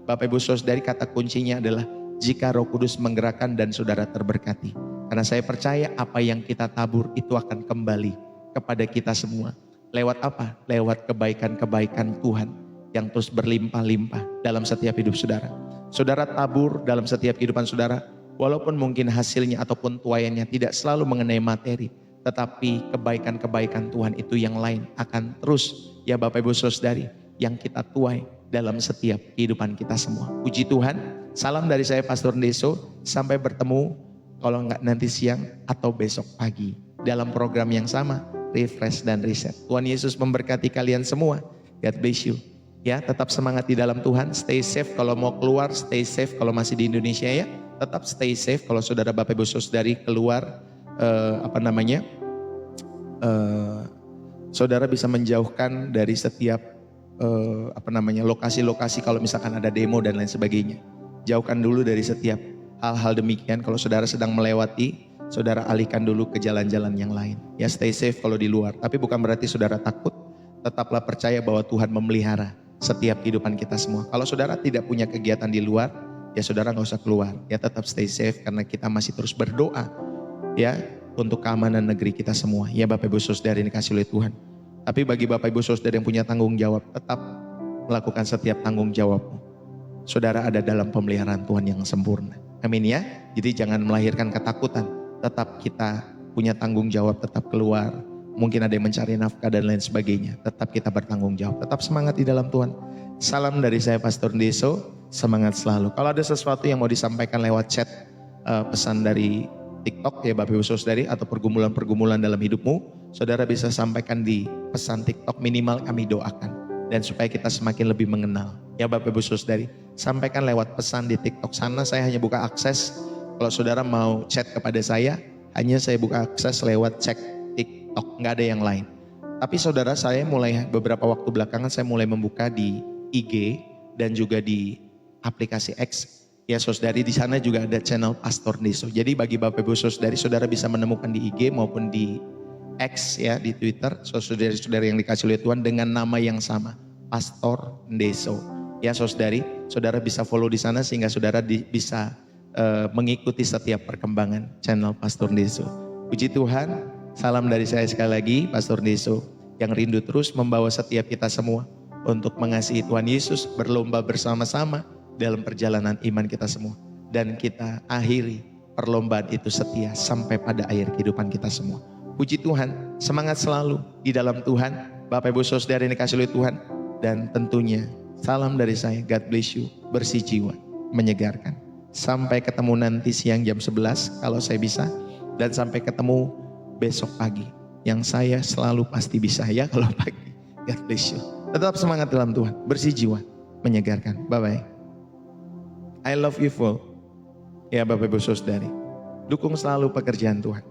Bapak Ibu Saudari, kata kuncinya adalah jika Roh Kudus menggerakkan dan saudara terberkati. Karena saya percaya apa yang kita tabur itu akan kembali kepada kita semua. Lewat apa? Lewat kebaikan-kebaikan Tuhan yang terus berlimpah-limpah dalam setiap hidup saudara. Saudara tabur dalam setiap kehidupan saudara, walaupun mungkin hasilnya ataupun tuaiannya tidak selalu mengenai materi, tetapi kebaikan-kebaikan Tuhan itu yang lain akan terus, ya Bapak Ibu Saudari, yang kita tuai dalam setiap kehidupan kita semua. Puji Tuhan, salam dari saya Pastor Deso, sampai bertemu kalau enggak nanti siang atau besok pagi dalam program yang sama, Refresh dan Reset. Tuhan Yesus memberkati kalian semua. God bless you. Ya, tetap semangat di dalam Tuhan, stay safe kalau mau keluar, stay safe kalau masih di Indonesia ya. Tetap stay safe kalau saudara Bapak Ibu Saudari keluar saudara bisa menjauhkan dari setiap lokasi-lokasi kalau misalkan ada demo dan lain sebagainya. Jauhkan dulu dari setiap hal-hal demikian. Kalau saudara sedang melewati, saudara alihkan dulu ke jalan-jalan yang lain. Ya, stay safe kalau di luar. Tapi bukan berarti saudara takut. Tetaplah percaya bahwa Tuhan memelihara setiap kehidupan kita semua. Kalau saudara tidak punya kegiatan di luar, ya saudara nggak usah keluar. Ya tetap stay safe karena kita masih terus berdoa ya untuk keamanan negeri kita semua. Ya Bapak Ibu Saudara yang dikasih oleh Tuhan. Tapi bagi Bapak Ibu Saudara yang punya tanggung jawab, tetap melakukan setiap tanggung jawabmu. Saudara ada dalam pemeliharaan Tuhan yang sempurna. Amin ya. Jadi jangan melahirkan ketakutan. Tetap kita punya tanggung jawab, tetap keluar. Mungkin ada yang mencari nafkah dan lain sebagainya. Tetap kita bertanggung jawab. Tetap semangat di dalam Tuhan. Salam dari saya Pastor Deso. Semangat selalu. Kalau ada sesuatu yang mau disampaikan lewat chat, pesan dari TikTok ya Bapak Ibu Saudari, atau pergumulan-pergumulan dalam hidupmu, saudara bisa sampaikan di pesan TikTok, minimal kami doakan. Dan supaya kita semakin lebih mengenal. Ya Bapak Ibu Saudari, sampaikan lewat pesan di TikTok sana. Saya hanya buka akses, kalau saudara mau chat kepada saya, hanya saya buka akses lewat cek TikTok, nggak ada yang lain. Tapi saudara, saya mulai beberapa waktu belakangan saya mulai membuka di IG dan juga di aplikasi X. Ya saudari, di sana juga ada channel Pastor Deso. Jadi bagi Bapak Ibu Saudari, saudara bisa menemukan di IG maupun di X ya, di Twitter, saudari-saudari yang dikasih oleh Tuhan dengan nama yang sama, Pastor Deso. Ya saudari, saudara bisa follow di sana sehingga saudara bisa mengikuti setiap perkembangan channel Pastor Deso. Puji Tuhan, salam dari saya sekali lagi, Pastor Deso, yang rindu terus membawa setiap kita semua untuk mengasihi Tuhan Yesus, berlomba bersama-sama dalam perjalanan iman kita semua. Dan kita akhiri perlombaan itu setia sampai pada akhir kehidupan kita semua. Puji Tuhan, semangat selalu di dalam Tuhan. Bapak Ibu Saudara yang dikasih oleh Tuhan. Dan tentunya salam dari saya, God bless you, bersih jiwa, menyegarkan. Sampai ketemu nanti siang jam 11 kalau saya bisa. Dan sampai ketemu besok pagi. Yang saya selalu pasti bisa ya kalau pagi. God bless you. Tetap semangat dalam Tuhan, bersih jiwa, menyegarkan. Bye-bye. I love you full. Ya Bapak Ibu Saudari, dukung selalu pekerjaan Tuhan.